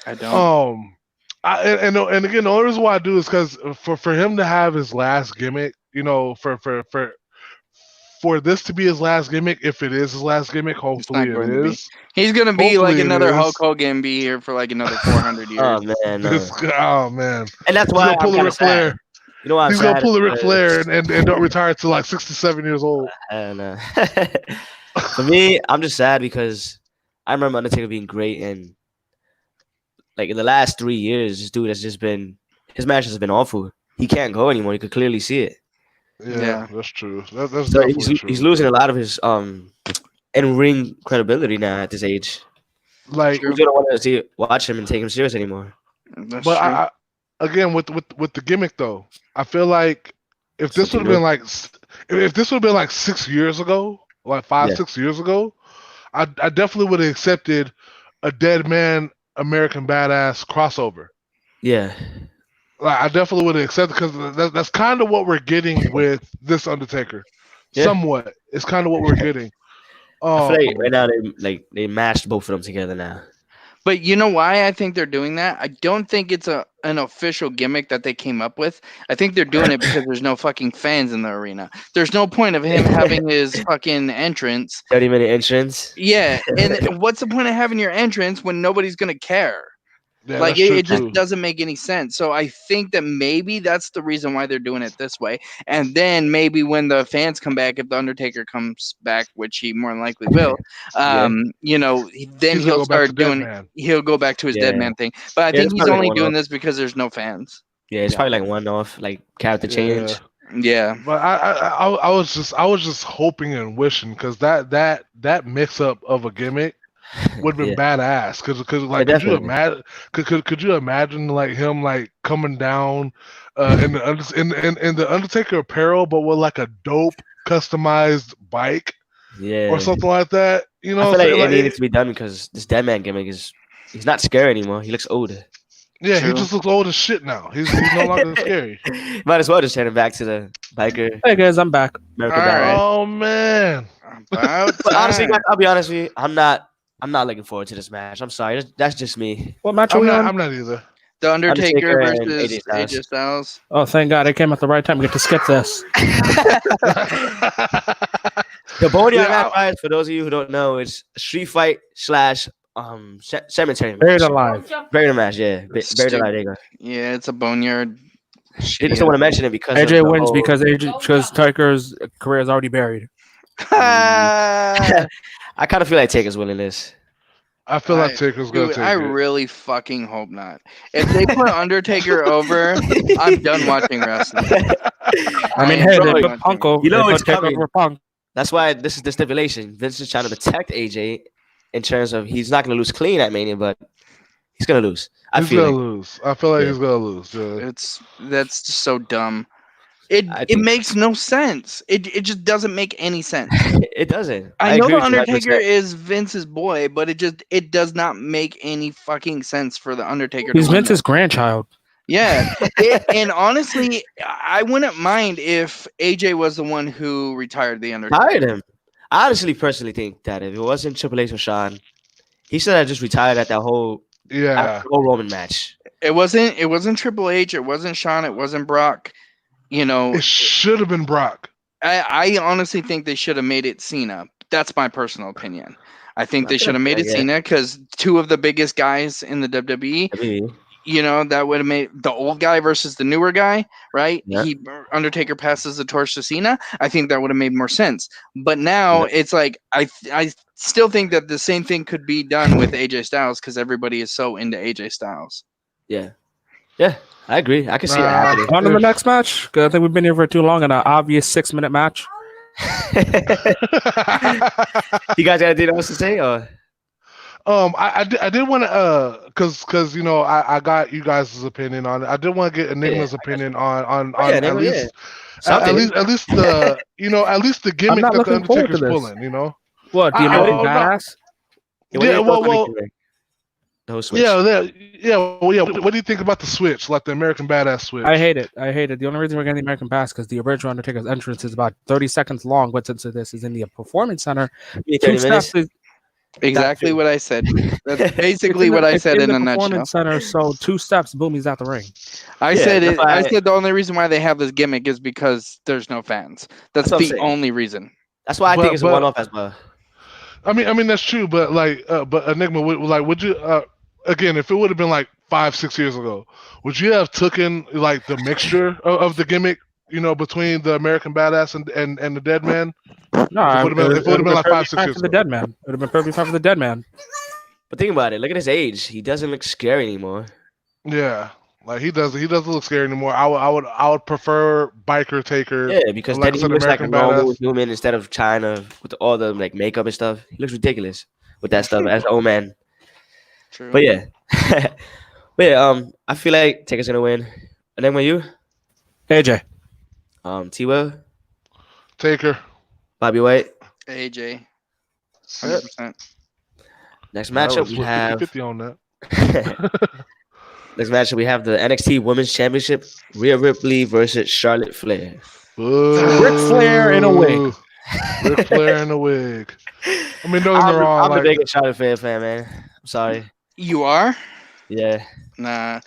I don't. And again, the only reason why I do is because for him to have his last gimmick, for this to be his last gimmick, if it is his last gimmick, It's hopefully not it going to be. is. He's gonna be like Hopefully it another is. Hulk Hogan, be here for like another 400 years. Oh man, Oh man, and that's he's why gonna pull I'm the kind Ric of sad. Flair. You know why I'm He's gonna sad? pull the Ric Because- Flair and don't retire till like 67 years old. And for me, I'm just sad because I remember Undertaker being great, and like in the last 3 years, this dude has just been his matches have been awful. He can't go anymore. You could clearly see it. Yeah. That's true. That's So definitely true. he's losing a lot of his in ring credibility now at this age. Like, True. You don't want to watch him and take him serious anymore. That's but true. I again with the gimmick though, I feel like if this would Something have been like if this would have been like 6 years ago, like 5-6 years ago, I definitely would have accepted a Dead Man American Badass crossover. Yeah, Like, I definitely would have accepted because that's kind of what we're getting with this Undertaker. Yeah. Somewhat, it's kind of what we're getting. I feel like right now they mashed both of them together now. But you know why I think they're doing that? I don't think it's an official gimmick that they came up with. I think they're doing it because there's no fucking fans in the arena. There's no point of him having his fucking entrance. 30-minute entrance. Yeah, and what's the point of having your entrance when nobody's gonna care? Yeah, Like that's true, it just too. doesn't make any sense. So I think that maybe that's the reason why they're doing it this way. And then maybe when the fans come back, if the Undertaker comes back, which he more than likely will, you know, then He's gonna he'll go back start to Dead doing. Man. He'll go back to his dead Yeah. man thing. But I Yeah, think it's he's probably only one doing off. this because there's no fans. Yeah, it's Yeah. probably like one off, like character change. Yeah. But I was just hoping and wishing because that mix up of a gimmick would have been badass. Because like could you definitely. imagine could you imagine like him like coming down in the Undertaker apparel, but with like a dope customized bike Yeah, or something like that? You know, I what feel I'm like saying? it needed to be done because this dead man gimmick he's not scary anymore. He looks older. Yeah, True. he just looks old as shit now. He's no longer scary. Might as well just turn him back to the biker Hey guys, I'm back. American All right. Badass. Oh man. About But honestly, time. guys, I'll be honest with you. I'm not looking forward to this match. I'm sorry. That's just me. What match are I'm we on? not either. The Undertaker Undertaker and versus AJ Styles. AJ Styles. Oh, thank God, it came at the right time. We get to skip this. The Boneyard Yeah, match, guys, for those of you who don't know, is a street fight / cemetery match. Buried alive. Buried match, yeah. Buried alive. There you go. Yeah, it's a boneyard. He just don't want to mention it because of AJ the wins whole- because Taker's career is already buried. I I kind of feel like Taker's winning this. I feel like Taker's gonna Dude, take I it. really fucking hope not. If they put Undertaker over, I'm done watching wrestling. I mean, am hey, done they put watching Punk over. You know they it's put Taker coming. over Punk. That's why this is the stipulation. Vince is trying to protect AJ in terms of he's not going to lose clean at Mania, but he's going to lose. I He's feel gonna like. lose. I feel like Yeah. he's gonna lose. Yeah. That's just so dumb. It I it think- makes no sense. It just doesn't make any sense. It doesn't. I know agree the with you Undertaker 100%. is Vince's boy, but it does not make any fucking sense for the Undertaker. He's to win Vince's grandchild. Yeah, and honestly, I wouldn't mind if AJ was the one who retired the Undertaker. Tired him. I honestly, personally think that if it wasn't Triple H or Sean, he should have just retired at that whole Yeah. Roman match. It wasn't Triple H. It wasn't Shawn. It wasn't Brock. You know, It should have been Brock. I honestly think they should have made it Cena. That's my personal opinion. I think they should have made it Yeah. Cena because two of the biggest guys in the WWE. I mean, You know, that would have made the old guy versus the newer guy, right? Yeah. Undertaker passes the torch to Cena. I think that would have made more sense. But now it's like I still think that the same thing could be done with AJ Styles because everybody is so into AJ Styles. yeah. Yeah, I agree. I can see it Nah. happening. On to the next match. 'Cause I think we've been here for too long in an obvious 6-minute match. You guys got anything else to say? Or? I did want to because you know I got you guys' opinion on it. I did want to get Enigma's opinion on Yeah, at Enigma, least Something. at least the at least the gimmick not that the looking forward to Undertaker's this. pulling. You know. What? The I- American oh, no. Badass? Yeah, what do you Yeah, think well, about well, the whole switch? yeah. What do you think about the switch, like the American Badass switch? I hate it. I hate it. The only reason we're getting the American Pass because the original Undertaker's entrance is about 30 seconds long, but since this is in the Performance Center, Give me 2 30 minutes. steps is Exactly what I said. That's basically it's what I it's said in the a nutshell. Performance Center, so 2 steps, boom, he's out the ring. I Yeah, said that's it. why I said the only reason why they have this gimmick is because there's no fans. That's That's what I'm the saying. only reason. That's why I think it's a one-off as well. I mean that's true, but but Enigma, would you again, if it would have been like 5-6 years ago, would you have taken like the mixture of the gimmick, between the American Badass and the Dead Man? No, If it would have been like 5-6 years for the ago. Dead Man. It would have been perfectly fine for the Dead Man. But think about it. Look at his age. He doesn't look scary anymore. Yeah, like he doesn't look scary anymore. I would prefer Biker Taker. Yeah, because like then I he said, looks like a American normal Badass. human instead of China with all the like makeup and stuff. He looks ridiculous with that stuff as an old man. True. But yeah. I feel like Taker's gonna win. And then when you? AJ. T-Will, Taker. Bobby White. AJ. 100%. Next matchup we have 50 on that. Next matchup we have the NXT Women's Championship, Rhea Ripley versus Charlotte Flair. Ric Flair in a wig. Ric Flair in a wig. I mean, don't get me wrong. I'm the like, biggest Charlotte Flair fan, man. I'm sorry. You are? Yeah. Nah.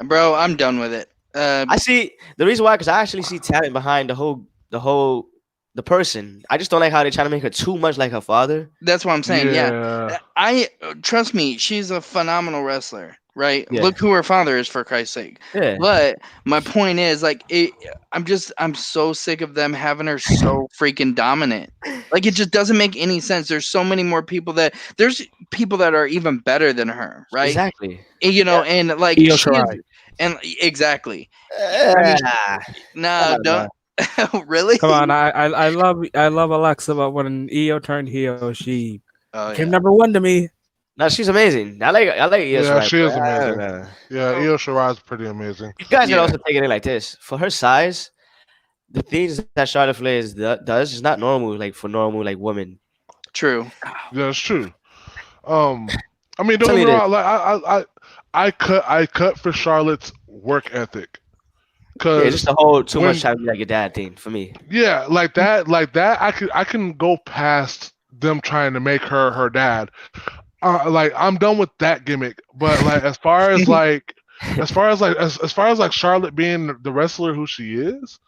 Bro, I'm done with it. I see the reason why, because I actually see talent behind the person. I just don't like how they're trying to make her too much like her father. That's what I'm saying. Yeah. I trust me, she's a phenomenal wrestler, right? Yeah. Look who her father is, for Christ's sake. Yeah. But my point is, like, I'm so sick of them having her so freaking dominant. Like, it just doesn't make any sense. There's so many more people there's people that are even better than her, right? Exactly. And like Io Shirai. and exactly. Nah, Don't really. Come on, I love Alexa, but when Io turned heel, she came yeah. number one to me. No, she's amazing. I like Io Shirai, she is but I amazing. don't know. Yeah, Io Shirai is pretty amazing. You guys can Yeah. also take it in like this. For her size, the things that Charlotte Flair does is not normal, like for normal like women. True. Yeah, it's true. I mean, don't Tell get me me wrong. Like I cut for Charlotte's work ethic. Yeah, just the whole too when- much trying to be like your dad thing for me. Yeah, like that. I can go past them trying to make her dad. Like I'm done with that gimmick. But like as far as Charlotte being the wrestler who she is,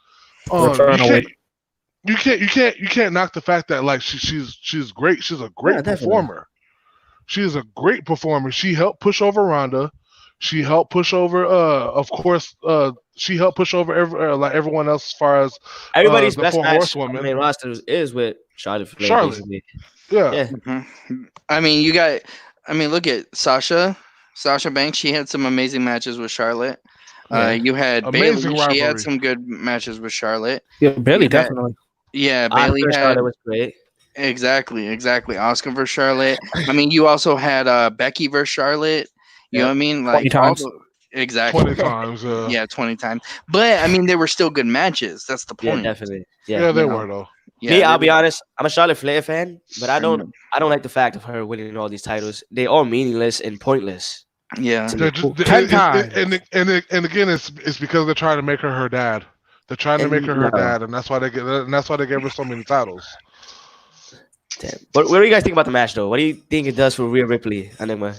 you can't knock the fact that like she's great. She's a great Yeah, definitely. performer. She is a great performer. She helped push over Ronda. She helped push over of course she helped push over everyone else as far as Everybody's the best four match horsewomen. on the main roster is with Charlotte Flair. Charlotte. Basically. Yeah. Mhm. I mean, look at Sasha Banks. She had some amazing matches with Charlotte. Yeah. You had Amazing Bayley. She rivalry. had some good matches with Charlotte. Yeah, Bailey Yeah. definitely. Yeah, Oscar Bailey had Charlotte was great. exactly Oscar versus Charlotte. I mean, you also had Becky versus Charlotte. You know what I mean? 20 Like times. exactly. 20 times. Yeah, 20 times. But I mean, they were still good matches. That's the Yeah, point. definitely. Yeah, Yeah. they you know. were though. Yeah, Me, they I'll be were- honest. I'm a Charlotte Flair fan, but I don't like the fact of her winning all these titles. They all meaningless and pointless. Yeah. They're just, 10 times. and again, it's because they're trying to make her dad. They're trying to And make her no. dad, and that's why they gave her so many titles. Damn. What do you guys think about the match, though? What do you think it does for Rhea Ripley? Enigma?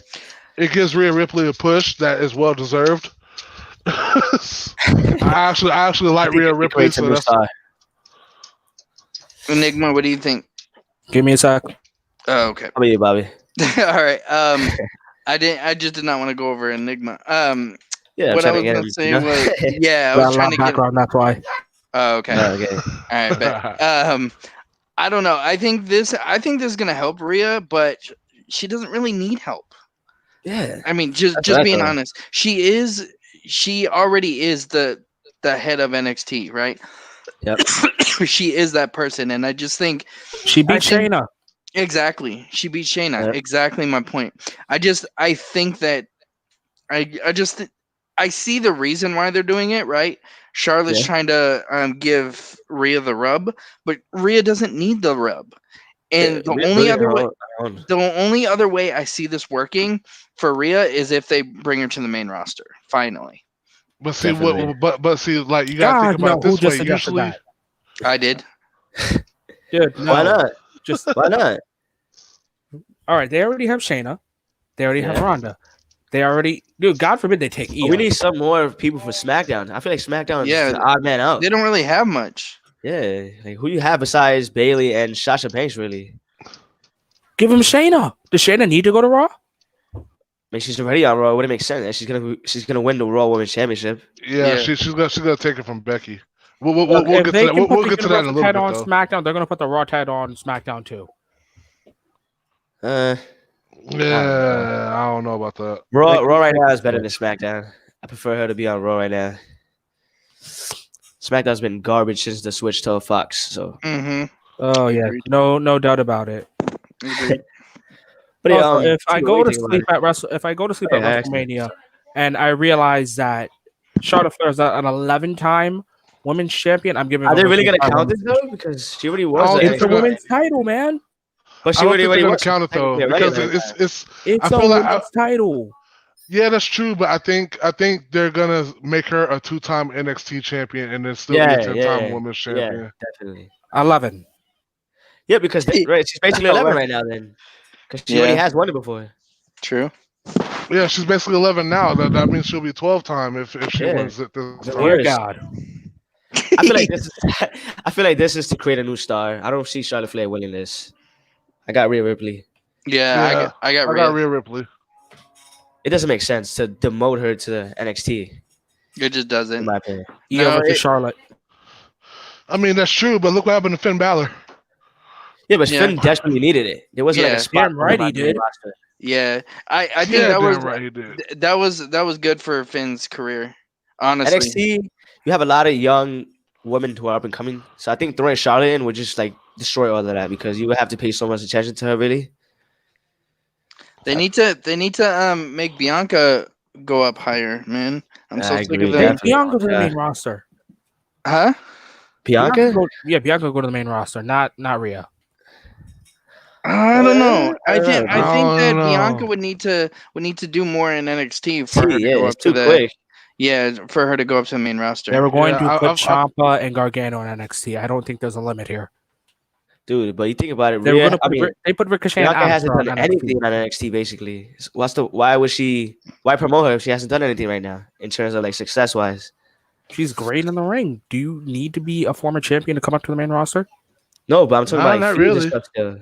It gives Rhea Ripley a push that is well deserved. I actually like Rhea Ripley, so that's Enigma, what do you think? Give me a sec. Oh, okay. How about you, Bobby? All right. I just did not want to go over Enigma. Yeah, I'm What I trying was to get gonna him, say you know? was, yeah, I Got was a lot trying of to get. background, that's why. Oh, okay. Oh, okay. All right, bet. I don't know. I think this is gonna help Rhea, but she doesn't really need help. Yeah. I mean, just That's what I being thought. honest, she already is the head of NXT, right? Yep. She is that person, and I just think She beat I think- Shayna. exactly she beat Shayna. Yep. Exactly my point. I think that I see the reason why they're doing it, right? Charlotte's Yeah. trying to give Rhea the rub, but Rhea doesn't need the rub. And the only other way I see this working for Rhea is if they bring her to the main roster. Finally, But see Definitely. but see, like you gotta think God, about no, it who this way. just suggested Usually, that? I did. Dude, no. Why not? Just Why not? all right. They already have Shayna. They already have Yeah. Ronda. They already, dude. God forbid they take Io. We need some more people for SmackDown. I feel like SmackDown is Yeah. the odd man out. They don't really have much. Yeah, like who you have besides Bailey and Sasha Banks? Really? Give him Shayna. Does Shayna need to go to Raw? I mean, she's already on Raw. Wouldn't make sense. And she's gonna win the Raw Women's Championship. Yeah, Yeah. she's gonna take it from Becky. We'll Look, we'll if get to they that. can We'll put the get to that in a Universal little title on bit though. SmackDown, they're gonna put the Raw title on SmackDown too. Uh, Yeah, I don't know about that. Raw right now is better than SmackDown. I prefer her to be on Raw right now. SmackDown's been garbage since the switch to Fox. So, Mm-hmm. Oh yeah, Agreed. no doubt about it. but yeah, Also, if I Tia, what go do to you think sleep about at if I go to sleep Yeah, at actually. WrestleMania, and I realize that Charlotte Flair is an 11-time women's champion, I'm giving. it? Are they her really gonna the count this though? Because she already was. don't a think It's a they're gonna- women's title, man. But I she don't already think they're gonna was. count it though technically a because regular. it's. It's I a feel like women's title. Yeah, that's true, but I think they're gonna make her a 2-time NXT champion and then still be a 10-time women's champion. Yeah, definitely. 11. Yeah, because right, she's basically 11 right now then, because she already Yeah. has won it before. True. Yeah, she's basically 11 now. That means she'll be 12-time if she Yeah. wins it this The time. Dear worst. God. I feel like this is. I feel like this is to create a new star. I don't see Charlotte Flair winning this. I got Rhea Ripley. Yeah, I got I Rhea. got Rhea Ripley. It doesn't make sense to demote her to the NXT, It just in doesn't. my opinion. Io No, versus it- Charlotte. I mean, that's true, but look what happened to Finn Balor. Yeah, but Yeah. Finn desperately needed it. There wasn't like Yeah. a spot Damn for him right on he the main did. roster. Yeah, I think Yeah, that was damn right he did. that was good for Finn's career. Honestly, NXT, you have a lot of young women who are up and coming. So I think throwing Charlotte in would just like destroy all of that because you would have to pay so much attention to her. Really, they need to make Bianca go up higher, man. I'm so I sick agree, of Hey, them. definitely. Bianca to the Yeah. main roster. Huh? Bianca. Bianca go to the main roster, not Rhea. I don't know. I think don't that know. Bianca would need to do more in NXT for her to Yeah, go it's up to too the quick. for her to go up to the main roster. They were going Yeah, to put I've- Ciampa and Gargano in NXT. I don't think there's a limit here. Dude, but you think about it, They were Rhea, gonna I put, mean, they put Ricochet and Bianca Asuka hasn't on done NXT. anything on NXT basically. Why promote her if she hasn't done anything right now in terms of like success wise? She's great in the ring. Do you need to be a former champion to come up to the main roster? No, but I'm talking Nah, about like not feuds and really. stuff still.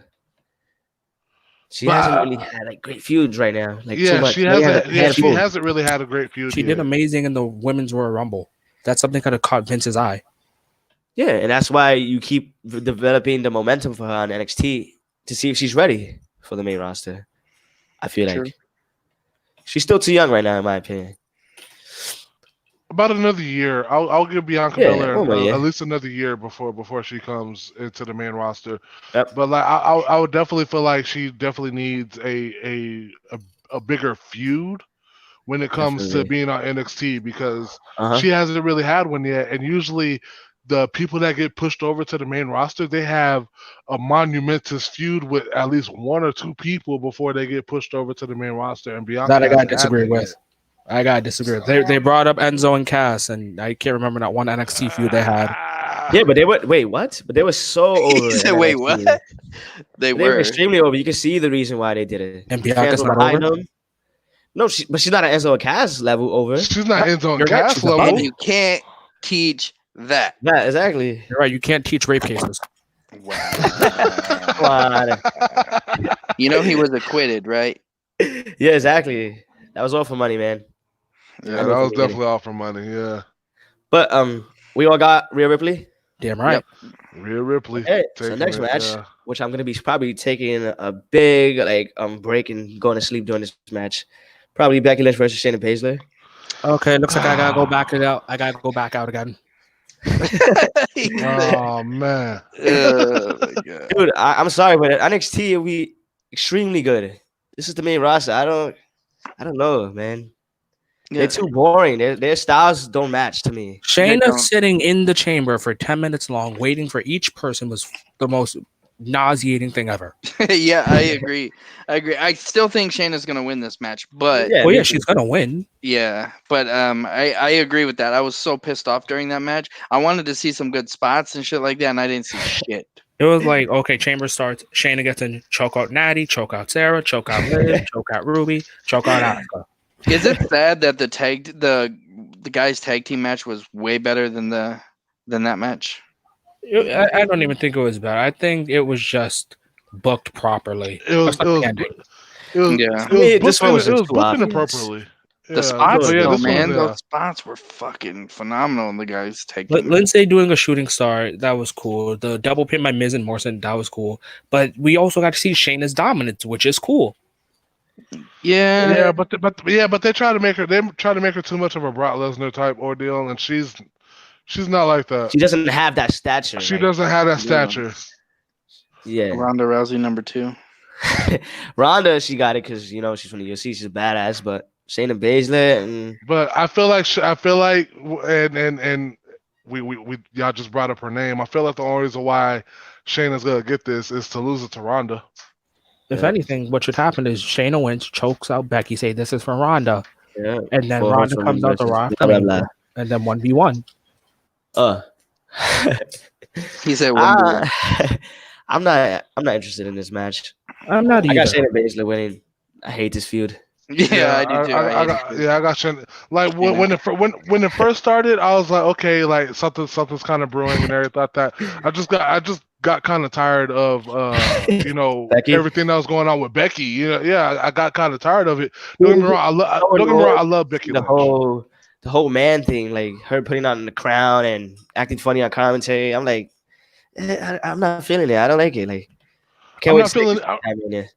She But, hasn't really had like great feuds right now. Like too Yeah, much. she only had hasn't. a Yeah, she handful. hasn't really had a great feud. She did yet. amazing in the Women's Royal Rumble. That's something that caught Vince's eye. Yeah, and that's why you keep developing the momentum for her on NXT to see if she's ready for the main roster. I feel True. like she's still too young right now, in my opinion. About another year. I'll give Bianca Yeah, Belair one more year. at least another year before she comes into the main roster. Yep. But like I would definitely feel like she definitely needs a bigger feud when it comes to Definitely. being on NXT because Uh-huh. she hasn't really had one yet. And usually the people that get pushed over to the main roster, they have a monumentous feud with at least one or two people before they get pushed over to the main roster. And Bianca That I gotta hasn't had disagree that with. yet. I gotta disagree. They brought up Enzo and Cass, and I can't remember that one NXT feud they had. Yeah, but they were wait, what? But they were so over. He said, in "Wait, NXT. what?" They They were were. extremely over. You can see the reason why they did it. And The Bianca's fans were not behind over? them. No, but she's not an Enzo and Cass level over. She's not Enzo and You're right, Cass she's level. above And you can't teach that. Yeah, exactly. You're right. You can't teach rape cases. Wow. Come on. You know he was acquitted, right? Yeah, exactly. That was all for money, man. Yeah, I that know was from the definitely all for money. Yeah, But we all got Rhea Ripley. Damn right. Rhea Ripley. Hey, so taking next it, match, yeah. which I'm gonna be probably taking a big break and going to sleep during this match. Probably Becky Lynch versus Shayna Baszler. Okay, looks like I gotta go back out. I gotta go back out again. Oh man, Oh my god. Dude, I'm sorry, but NXT will be extremely good. This is the main roster. I don't know, man. Yeah. They're too boring. Their styles don't match to me. Shayna don't. sitting in the chamber for 10 minutes long, waiting for each person was the most nauseating thing ever. Yeah, I agree. I still think Shayna's gonna win this match, but Yeah, Well, me yeah, too. she's gonna win. I agree with that. I was so pissed off during that match. I wanted to see some good spots and shit like that, and I didn't see shit. It was like, okay, chamber starts. Shayna gets in, choke out Natty, choke out Sarah, choke out Liv, choke out Ruby, choke out Asuka. Is it sad that the guys tag team match was way better than that match? I don't even think it was bad. I think it was just booked properly. It was it Especially was ending. it was Yeah. it was mean, this booked one was it just was too booked obvious. inappropriately. The Yeah, spots, but yeah, though, this one man, was those spots were fucking phenomenal. The guys taking. Lindsay doing a shooting star, that was cool. The double pin by Miz and Morrison, that was cool. But we also got to see Shayna's dominance, which is cool. Yeah. but they try to make her too much of a Brock Lesnar type ordeal, and she's not like that. She doesn't have that stature. She Like, doesn't have that Yeah. stature. yeah. Ronda Rousey #2. Ronda, she got it because she's from the UFC. She's a badass, but Shayna Baszler and But and we y'all just brought up her name. I feel like the only reason why Shayna's gonna get this is to lose it to Ronda. If Yeah. anything, what should happen is Shayna wins, chokes out Becky, say this is for Ronda, yeah, and then for Ronda Horsewomen comes out the versus Raw blah, blah, after blah. Mania, and then 1v1. He said one. I'm not interested in this match. I'm not I got either. Shayna Baszler winning. I hate this feud. Yeah, I do too. I got Shayna. Like when it first started, I was like, okay, like something's kind of brewing and everything like that. I just got kind of tired of Becky? everything that was going on with Becky. Yeah, I got kind of tired of it. Don't get me wrong, I love Becky the Lynch. whole man thing, like her putting on the crown and acting funny on commentary. I'm like, I'm not feeling it. I don't like it. Like, can't I'm wait not to see feeling this time in there.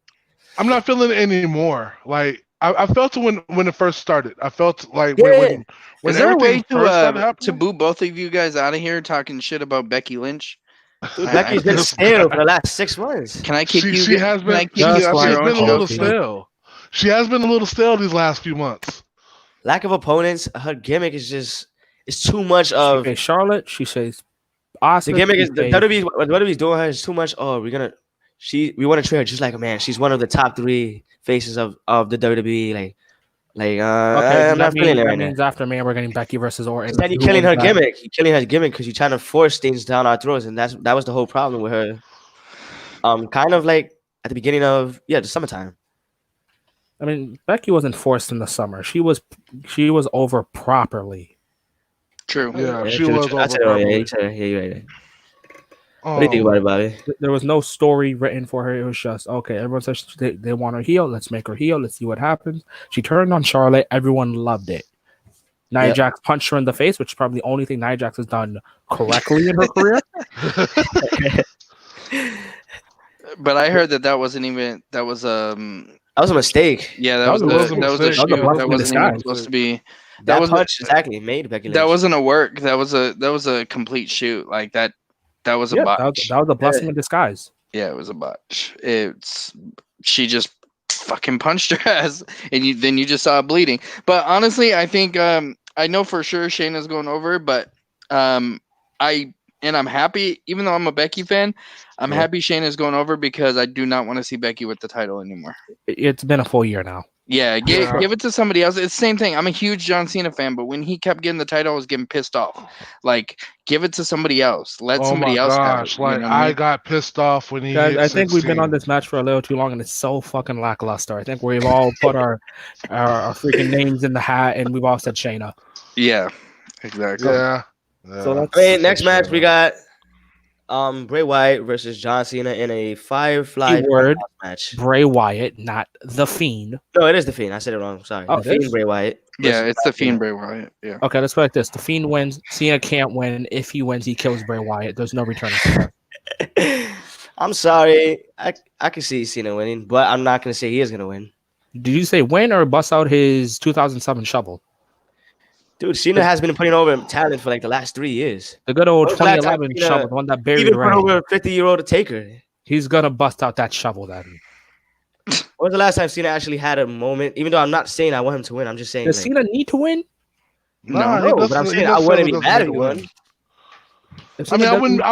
I'm not feeling it anymore. Like I felt it when it first started. I felt like Yeah. when Is there a way everything first started to happening. boot both of you guys out of here talking shit about Becky Lynch? Dude, I- Becky's been just- stale for the last 6 months. Can I kick you? She has Can I been kick you Just off like your own been a little show? Kofi. stale. She has been a little stale these last few months. Lack of opponents. Her gimmick is just it's too much of She says Charlotte. She says the Asuka. gimmick she is the says- WWE. What WWE's doing her is too much. Oh, we want to treat her just like a man. She's one of the top 3 faces of the WWE. Okay, I'm not feeling it right now. means after Mania we're getting Becky versus Orton. Then you're Who killing her wins that? gimmick. You're killing her gimmick because you're trying to force things down our throats, and that was the whole problem with her. Kind of like at the beginning of the summertime. I mean, Becky wasn't forced in the summer. She was over properly. True. Yeah, she true, was true. over. I said, properly. you're right. What do you think about it, Bobby? There was no story written for her. It was just okay. Everyone says they want her heel. Let's make her heel. Let's see what happens. She turned on Charlotte. Everyone loved it. Nia Yep. Jax punched her in the face, which is probably the only thing Nia Jax has done correctly in her career. But I heard that wasn't even that was That was a mistake. yeah, That was a that was a mistake. shoot. That was a blessing That in wasn't even disguise. supposed to be. That was punch exactly made Becky Lynch. That wasn't a work. That was a complete shoot. Like that was a Yeah, botch. that was a blessing in disguise. Yeah, it was a botch. She just fucking punched her ass, and then you just saw it bleeding. But honestly, I think I know for sure Shayna's going over, but I'm happy, even though I'm a Becky fan, I'm happy Shayna's going over because I do not want to see Becky with the title anymore. It's been a full year now. Yeah, give it to somebody else. It's the same thing. I'm a huge John Cena fan, but when he kept getting the title, I was getting pissed off. Like, give it to somebody else. Let somebody else have it. Like I got pissed off when he. Guys, hit I think we've been 16. on this match for a little too long, and it's so fucking lackluster. I think we've all put our freaking names in the hat, and we've all said Shayna. Yeah, exactly. Yeah. So that's Next match we got Bray Wyatt versus John Cena in a Firefly Keyword. match. Bray Wyatt, not the Fiend. No, it is the Fiend. I said it wrong. Sorry. Oh, The it is? Fiend Bray Wyatt. Yeah, versus it's the John Cena. Fiend Bray Wyatt. Yeah. Okay, let's put it like this: the Fiend wins. Cena can't win. If he wins, he kills Bray Wyatt. There's no returning. to that. I'm sorry. I can see Cena winning, but I'm not gonna say he is gonna win. Did you say win or bust out his 2007 shovel? Dude, Cena has been putting over talent for like the last 3 years. The good old When was the last time 2011 Cena shovel, the one that buried Even the put ring. over a 50-year-old Taker. He's gonna bust out that shovel then. When was the last time Cena actually had a moment? Even though I'm not saying I want him to win, I'm just saying. Does Like, Cena need to win? Nah, he no, but I'm doesn't- he saying I wouldn't be doesn't mad need if he to won. win. If I mean, Cena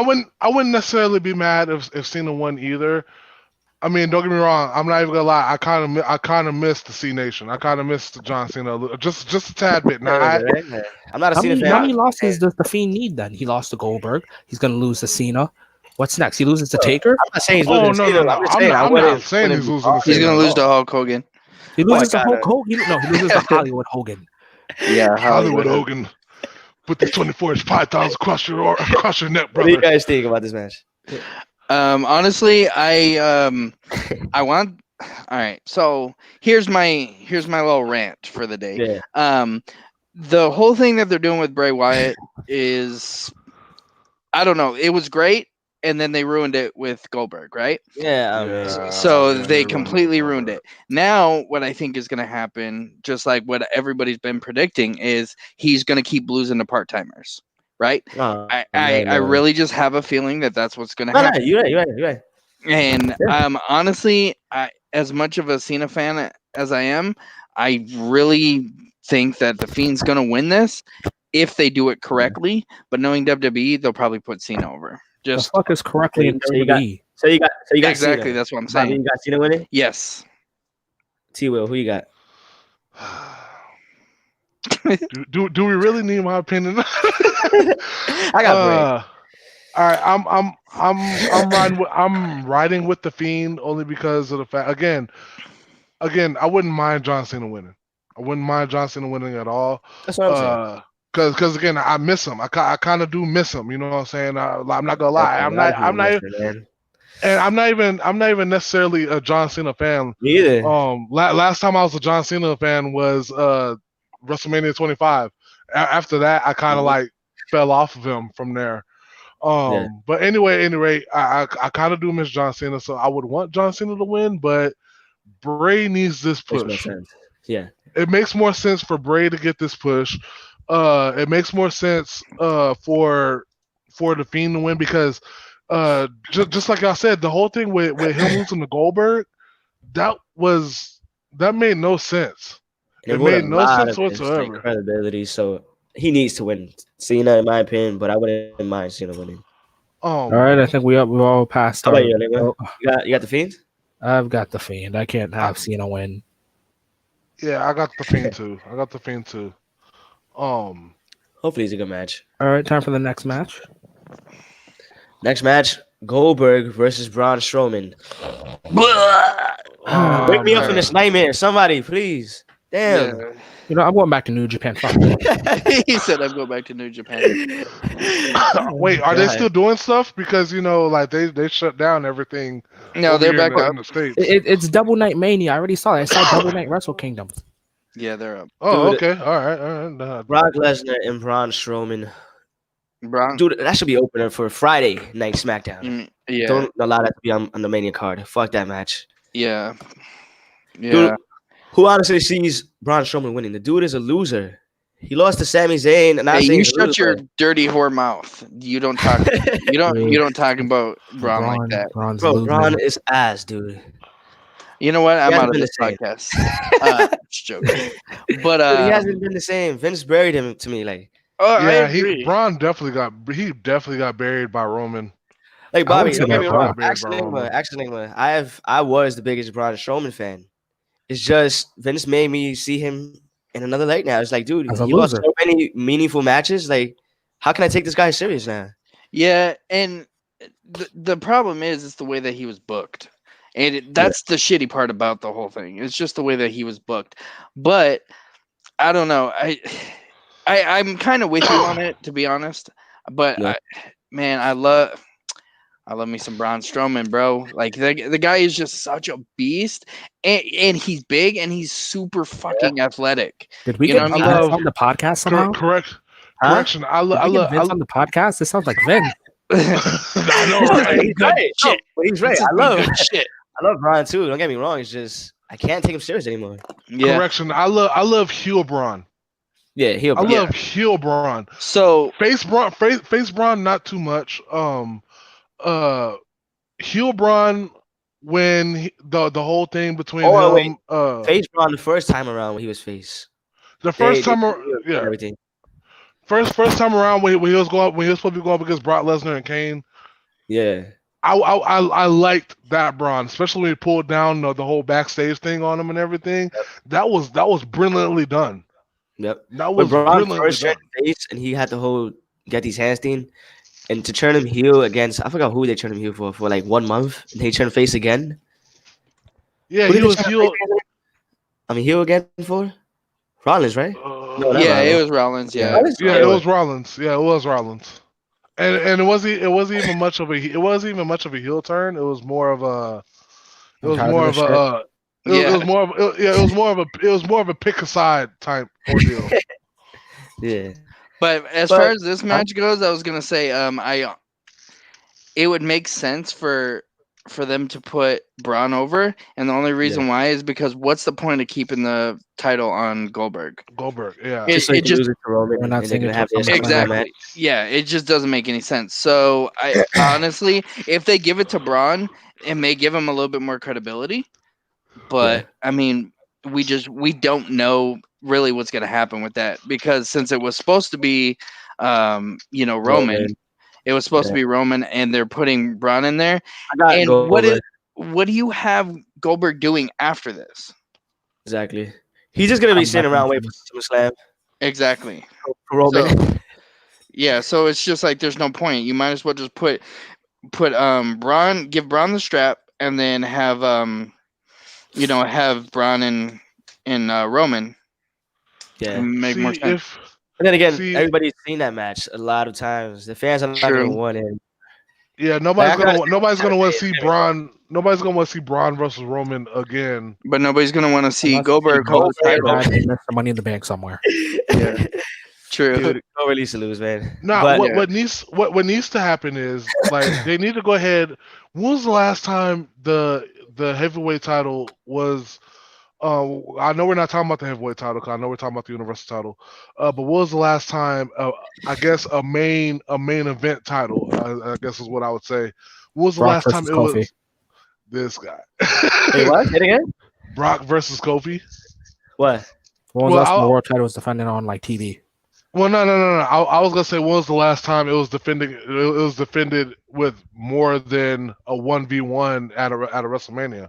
I wouldn't necessarily be mad if Cena won either. I mean, don't get me wrong. I'm not even gonna lie. I kind of missed the C Nation. I kind of missed John Cena just a tad bit. Now, I'm not a How Cena many, fan. how many losses does the Fiend need then? He lost to Goldberg. He's gonna lose to Cena. What's next? He loses to Taker. I'm not saying he's oh losing no, to no, Cena. no! I'm just I'm saying I not wouldn't. saying he's losing to He's Cena. gonna at lose to all. Hulk Hogan. He loses to God, Hulk Hogan. No, he loses to Hollywood Hogan. Yeah, Hollywood Hogan. Put the 24-inch pythons across your neck, What do you brother. guys think about this match? Honestly, I want. All right, so here's my little rant for the day. Yeah. The whole thing that they're doing with Bray Wyatt is, I don't know. It was great, and then they ruined it with Goldberg, right? Yeah. I mean, So Yeah, they they completely ruined Goldberg. it. Now, what I think is going to happen, just like what everybody's been predicting, is he's going to keep losing to part timers, right? oh, I really just have a feeling that that's what's going to No, happen. you're right. And Yeah. honestly, as much of a Cena fan as I am, I really think that the Fiend's going to win this if they do it correctly. But knowing WWE, they'll probably put Cena over. The Just fuck is correctly in So you got- WWE? So you got exactly. Cena. That's what I'm Bobby, saying. you got Cena winning? Yes. T Will, who you got? Do we really need my opinion? I got Bray. All right, I'm riding with the Fiend only because of the fact. Again, I wouldn't mind John Cena winning. I wouldn't mind John Cena winning at all. That's what I'm saying. Because again, I miss him. I kind of do miss him. You know what I'm saying? I'm not gonna lie. I'm not even necessarily a John Cena fan. Me either. Last time I was a John Cena fan was WrestleMania 25. After that, I kind of like fell off of him from there. But anyway, I kind of do miss John Cena, so I would want John Cena to win, but Bray needs this Makes more push. sense. Yeah. It makes more sense for Bray to get this push. It makes more sense for the Fiend to win because just like I said, the whole thing with him losing to Goldberg, that made no sense. It made no sense whatsoever. Credibility, so he needs to win Cena, in my opinion, but I wouldn't mind Cena winning. All right, I think we're all past. How about you, Enigma? You got the Fiend? I've got the Fiend. I can't have Cena win. Yeah, I got the Fiend too. Hopefully it's a good match. All right, time for the next match. Next match, Goldberg versus Braun Strowman. Wake me up from this nightmare. Somebody, please. Damn. Yeah. You know, I'm going back to New Japan. Fuck. He said I'm going back to New Japan. Wait, are they still doing stuff? Because like they shut down everything. No, they're back up. in the States. It's Double Night Mania. I already saw it. I saw Double Night Wrestle Kingdom. Yeah, they're up. Oh, Dude, okay. All right. Brock Lesnar and Braun Strowman. Braun. Dude, that should be opener for Friday night SmackDown. Yeah. Don't allow that to be on the Mania card. Fuck that match. Yeah. Yeah. Dude, who honestly sees Braun Strowman winning? The dude is a loser. He lost to Sami Zayn. And hey, you shut your dirty whore mouth. You don't talk. you don't talk about Braun like that. Bro, Braun is ass, dude. You know what? I'm out of this podcast. Just joking. But dude, he hasn't been the same. Vince buried him to me, like. Yeah, Braun definitely got buried by Roman. Like Bobby, I don't get me wrong. Roman. Actually, I was the biggest Braun Strowman fan. It's just Vince made me see him in another light now. It's like, dude, he lost so many meaningful matches. Like, how can I take this guy serious now? Yeah, and the problem is it's the way that he was booked. And that's the shitty part about the whole thing. It's just the way that he was booked. But I don't know. I'm kind of with you on it, to be honest. But I love me some Braun Strowman, bro. Like the guy is just such a beast, and he's big and he's super fucking athletic. Did we get Vince on the podcast somehow? Correction. I love Vince on the podcast. This sounds like Vince. I know, right? He's right. Shit. He's right. I love Braun too. Don't get me wrong. It's just I can't take him serious anymore. Yeah. Correction. I love heel Braun. Yeah, heel Braun. I love heel Braun. So face Braun, not too much. Heel Braun when the whole thing between him. Face Braun the first time around when he was face. The first time around, yeah. Everything. First time around when he was supposed to be going up against Brock Lesnar and Kane. Yeah. I liked that Braun, especially when he pulled down the whole backstage thing on him and everything. Yep. That was brilliantly done. Yep. That was Braun first turned face and he had to get these handstand, and to turn him heel against, I forgot who they turned him heel for like 1 month, and he turned face again. Yeah, he was heel. Heel again for Rollins, right? No, not Yeah, it Rollins. was Rollins. Yeah, Rollins? Yeah, It it was. was Rollins. Yeah, it was Rollins. And it wasn't even much of a heel turn. It was more of a it I'm was tired of more this of a shit. it yeah. was more of it was more of a pick a side type ordeal. Yeah. But as But far as this match goes, I was gonna say, it would make sense for them to put Braun over, and the only reason why is because what's the point of keeping the title on Goldberg? Goldberg, yeah. just so It you can just lose it to Roman, We're not and they're seeing gonna it have till this SummerSlam. match. exactly, yeah, it just doesn't make any sense. So I honestly, if they give it to Braun, it may give him a little bit more credibility. But I mean, we don't know really what's gonna happen with that, because since it was supposed to be, Roman. Roman. It was supposed to Yeah. be Roman, and they're putting Braun in there. I got And Goldberg. what do you have Goldberg doing after this? Exactly. He's just gonna be I'm sitting back around in waiting for SummerSlam Exactly. for Roman. So yeah, so it's just like there's no point. You might as well just put Braun, give Braun the strap, and then have have Braun and Roman. Yeah. Make more See sense. if And then again, see everybody's seen that match a lot of times. The fans are not gonna True. want it. yeah, Like, I gotta nobody's gonna want to say see it. Braun. Nobody's gonna want to see Braun versus Roman again. But nobody's gonna want to see Unless Goldberg hold the Goldberg title. had the Mr. Money in the Bank somewhere. Yeah. True. Dude, go release to lose, man. Nah, But Yeah. what needs to happen is like they need to go ahead. When was the last time the heavyweight title was? I know we're not talking about the heavyweight title, 'cause I know we're talking about the universal title. But what was the last time? I guess a main event title. I guess is what I would say. When was the Brock last time versus it Kofi. was this guy? wait, what? Say it again? Brock versus Kofi. What? When was Well, the last time the I'll- world title was defended on like TV? Well, no. I was gonna say when was the last time it was defending? It was defended with more than a 1v1 at a WrestleMania.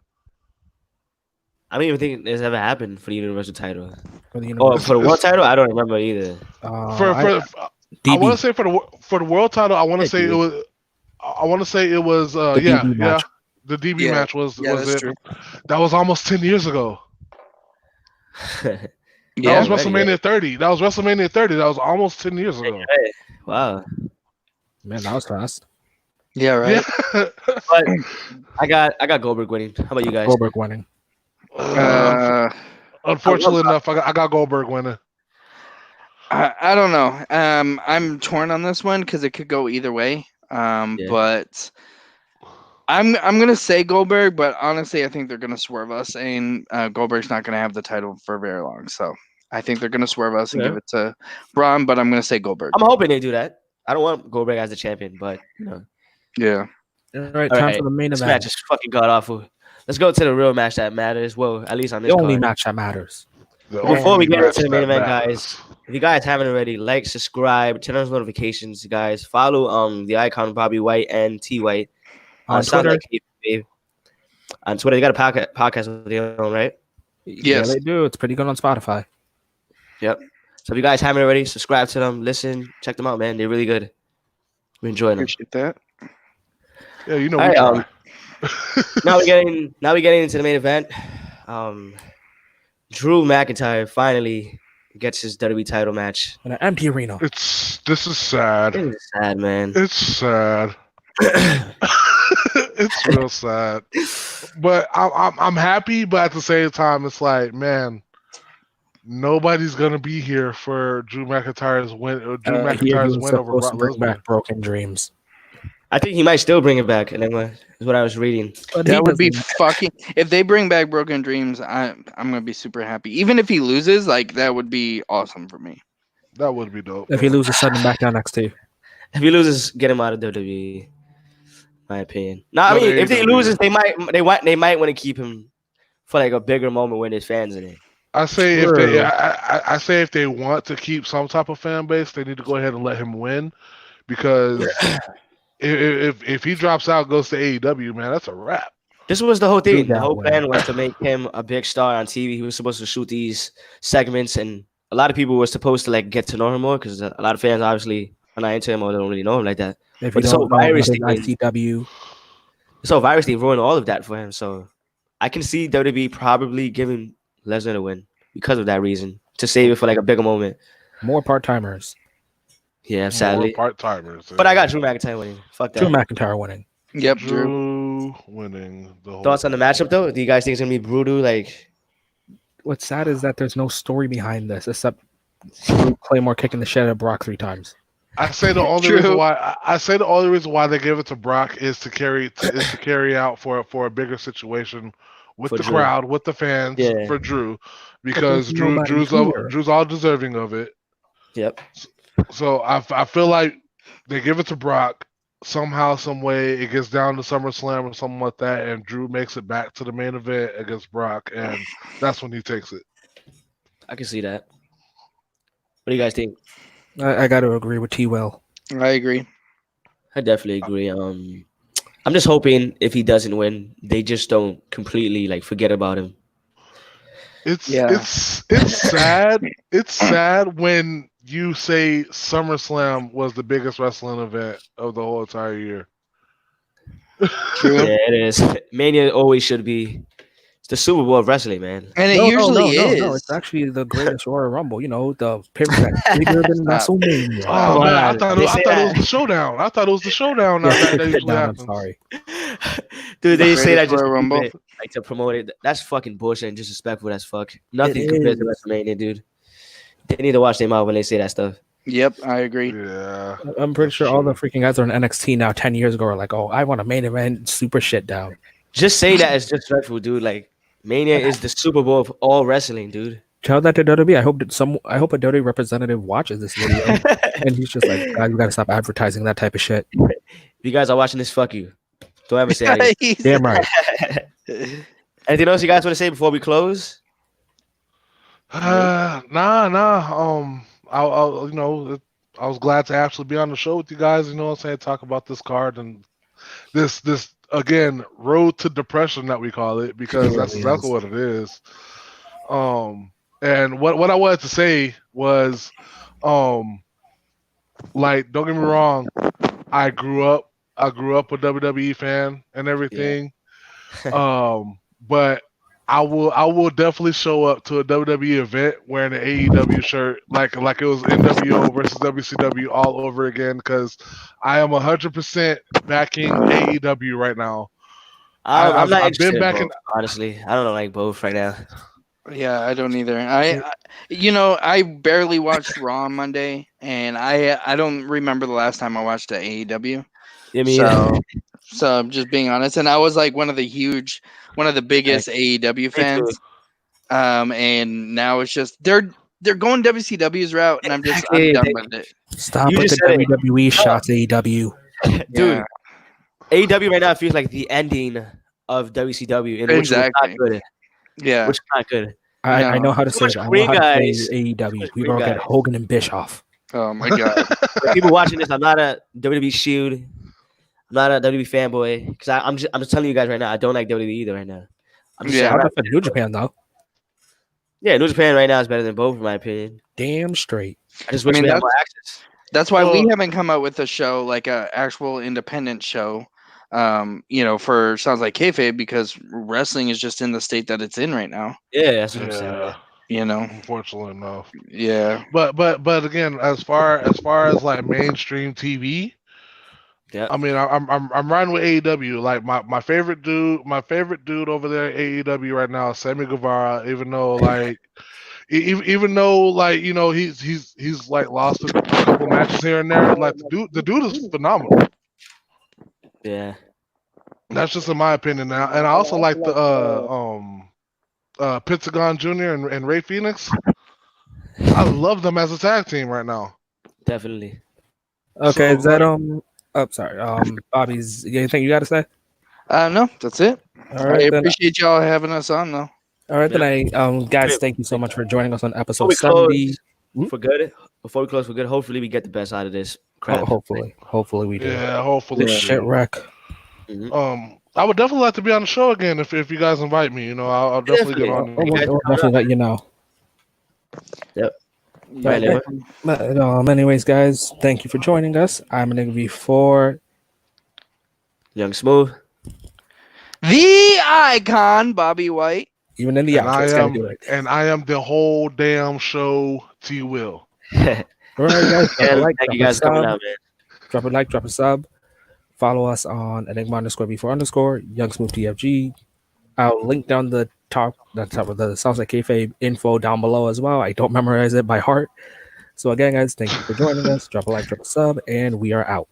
I don't even think this ever happened for the universal title. For the Or universal. for the world title, I don't remember either. I DB. want to say for the world title, I want to Yeah, say it DB. was. I want to say it was. The Yeah, DB match. the DB Yeah, match was that's it. true. That was almost 10 years ago. That Yeah. was Already, WrestleMania 30. That was WrestleMania 30. That was almost 10 years ago. Wow. Man, that was fast. Yeah. Right. Yeah. But I got Goldberg winning. How about you guys? Goldberg winning. Unfortunately enough, I got Goldberg winning. I don't know. I'm torn on this one because it could go either way. Yeah. But I'm gonna say Goldberg, but honestly, I think they're gonna swerve us, and Goldberg's not gonna have the title for very long. So I think they're gonna swerve us and Yeah. give it to Braun, but I'm gonna say Goldberg. I'm hoping they do that. I don't want Goldberg as the champion, but Yeah. All right, All time right, for the main this event. match is fucking god awful. Let's go to the real match that matters. Well, at least on this The only card. match that matters. Before we get into the main that event, matters. guys, if you guys haven't already, like, subscribe, turn on those notifications, guys. Follow the icon Bobby White and T White On Sounds Twitter. Like Kayfabe. On Twitter, they got a podcast with their own, right? Yes. Yeah, they do. It's pretty good on Spotify. Yep. So if you guys haven't already, subscribe to them, listen, check them out, man. They're really good. We're enjoying them. Appreciate that. Yeah, you know All we right, try. Now we're getting into the main event. Drew McIntyre finally gets his WWE title match. In an empty arena. This is sad. It is sad, man. It's sad. It's real sad. But I'm happy, but at the same time, it's like, man, nobody's gonna be here for Drew McIntyre's win. Drew McIntyre's win over supposed to Brock bring Lesnar. back Broken Dreams. I think he might still bring it back, and then is what I was reading. But he That would be doesn't- fucking. If they bring back Broken Dreams, I'm gonna be super happy. Even if he loses, like that would be awesome for me. That would be dope. If he loses, send him back down NXT. If he loses, get him out of WWE. My opinion. No, I No, mean, there if they you go, loses, they might want to keep him for like a bigger moment when there's fans in it. I say True. if they, I say if they want to keep some type of fan base, they need to go ahead and let him win, because if he drops out, goes to AEW, man, that's a wrap. This was the whole thing. Dude, The that whole way. plan was to make him a big star on TV. He was supposed to shoot these segments, and a lot of people were supposed to like get to know him more because a lot of fans obviously are not into him or they don't really know him like that. If But you this don't whole know, virus his thing- ICW. So virus thing ruined all of that for him. So I can see WWE probably giving Lesnar the win because of that reason. to save it for like a bigger moment. More part timers. Yeah, sadly. Part timers. But I got Drew McIntyre winning. Fuck that. Drew McIntyre winning. Yep, Drew. Drew winning the whole. Thoughts on the matchup though? Do you guys think it's gonna be brutal? Like, What's sad is that there's no story behind this except Drew Claymore kicking the shit out of Brock 3 times. I say the only True. reason why they gave it to Brock is to carry out for a bigger situation with For the Drew. crowd, with the fans, Yeah. for Drew, because there's nobody here. Drew's all deserving of it. yep. So I feel like they give it to Brock somehow, some way. It gets down to SummerSlam or something like that, and Drew makes it back to the main event against Brock, and that's when he takes it. I can see that. What do you guys think? I got to agree with T. Will. I agree. I definitely agree. I'm just hoping if he doesn't win, they just don't completely like forget about him. It's Yeah. it's sad. It's sad when you say SummerSlam was the biggest wrestling event of the whole entire year. True. Yeah, it is. Mania always should be. It's the Super Bowl of wrestling, man. And it usually is. No, it's actually the greatest Royal Rumble. You know, the pay-per-view that's bigger than WrestleMania. Oh man, I thought They it say was that. the showdown. I thought it was the showdown. That usually I'm happens. sorry. Dude, they The say that greatest just Royal to keep Rumble. it, like to promote it. That's fucking bullshit and disrespectful as fuck. Nothing It compares to is. WrestleMania, dude. They need to watch their mouth when they say that stuff. Yep, I agree. Yeah, I'm pretty sure all the freaking guys on NXT now 10 years ago are like, oh, I want a main event super shit down. Just saying that is disrespectful, dude. Like Mania is the Super Bowl of all wrestling, dude. Tell that to WWE. I hope a WWE representative watches this video and he's just like, guys, we gotta stop advertising that type of shit. If you guys are watching this, fuck you. Don't ever say that. He's- Damn right. Anything else you guys want to say before we close? nah. I was glad to actually be on the show with you guys. You know what I'm saying? Talk about this card and this again road to depression that we call it, because It that's really exactly is. what it is. And what I wanted to say was, like, don't get me wrong, I grew up a WWE fan and everything. But I will definitely show up to a WWE event wearing an AEW shirt, like it was NWO versus WCW all over again, because I am 100% backing AEW right now. I'm not I've interested been in back both, honestly. I don't like both right now. Yeah, I don't either. I barely watched Raw on Monday, and I don't remember the last time I watched the AEW. I mean, So I'm just being honest, and I was like one of the biggest AEW fans. And now it's just they're going WCW's route, and I'm done with it. Stop You with just the said it. WWE shots, AEW. dude, Yeah. AEW right now feels like the ending of WCW, and which was Exactly. not good. Yeah. Which is not good. I No. know how to Too say much it. I know Korean how to guys. say AEW. much We Korean don't get guys. Hogan and Bischoff. Oh my god. For people watching this, I'm not a WWE Shield. I'm not a WWE fanboy because I'm just telling you guys right now, I don't like WWE either right now. I'm just Yeah. saying, I'll defend New Japan though. yeah, New Japan right now is better than both, in my opinion. Damn straight. I just wish we had more access. That's why we Well- haven't come out with a show, like a actual independent show. For sounds like kayfabe, because wrestling is just in the state that it's in right now. Yeah, that's what I'm saying. Yeah, You know. unfortunately enough. Yeah. But again, as far as like mainstream TV, Yeah. I mean, I'm riding with AEW. Like my favorite dude over there at AEW right now is Sammy Guevara. Even though like he's like lost a couple matches here and there. Like the dude is phenomenal. Yeah. That's just in my opinion now. And I also like the Pentagon Jr. and Ray Phoenix. I love them as a tag team right now. Definitely. Okay, So, is that sorry. Bobby's anything you gotta say? No, that's it. All I right, then. appreciate y'all having us on though. All right, then. Guys, thank you so much for joining us on episode Before we 70. close for good, hopefully we get the best out of this crap. Hopefully we do. Yeah, hopefully. This shit wreck. Mhm. I would definitely like to be on the show again if you guys invite me. You know, I'll definitely get on. We'll definitely let you know. Right, anyway. But, anyways, guys, thank you for joining us. I'm gonna be for Young Smooth. The icon, Bobby White. Even in the And outro, it's gotta do it. I am the whole damn show, T Will. All right, guys. Drop a like, Thank you drop a guys for coming sub, out, man. drop a like, drop a sub. Follow us on Enigma_B4_ Young Smooth TFG. I'll link down the top of the Sounds Like Kayfabe info down below as well. I don't memorize it by heart. So again, guys, thank you for joining us. Drop a like, drop a sub, and we are out.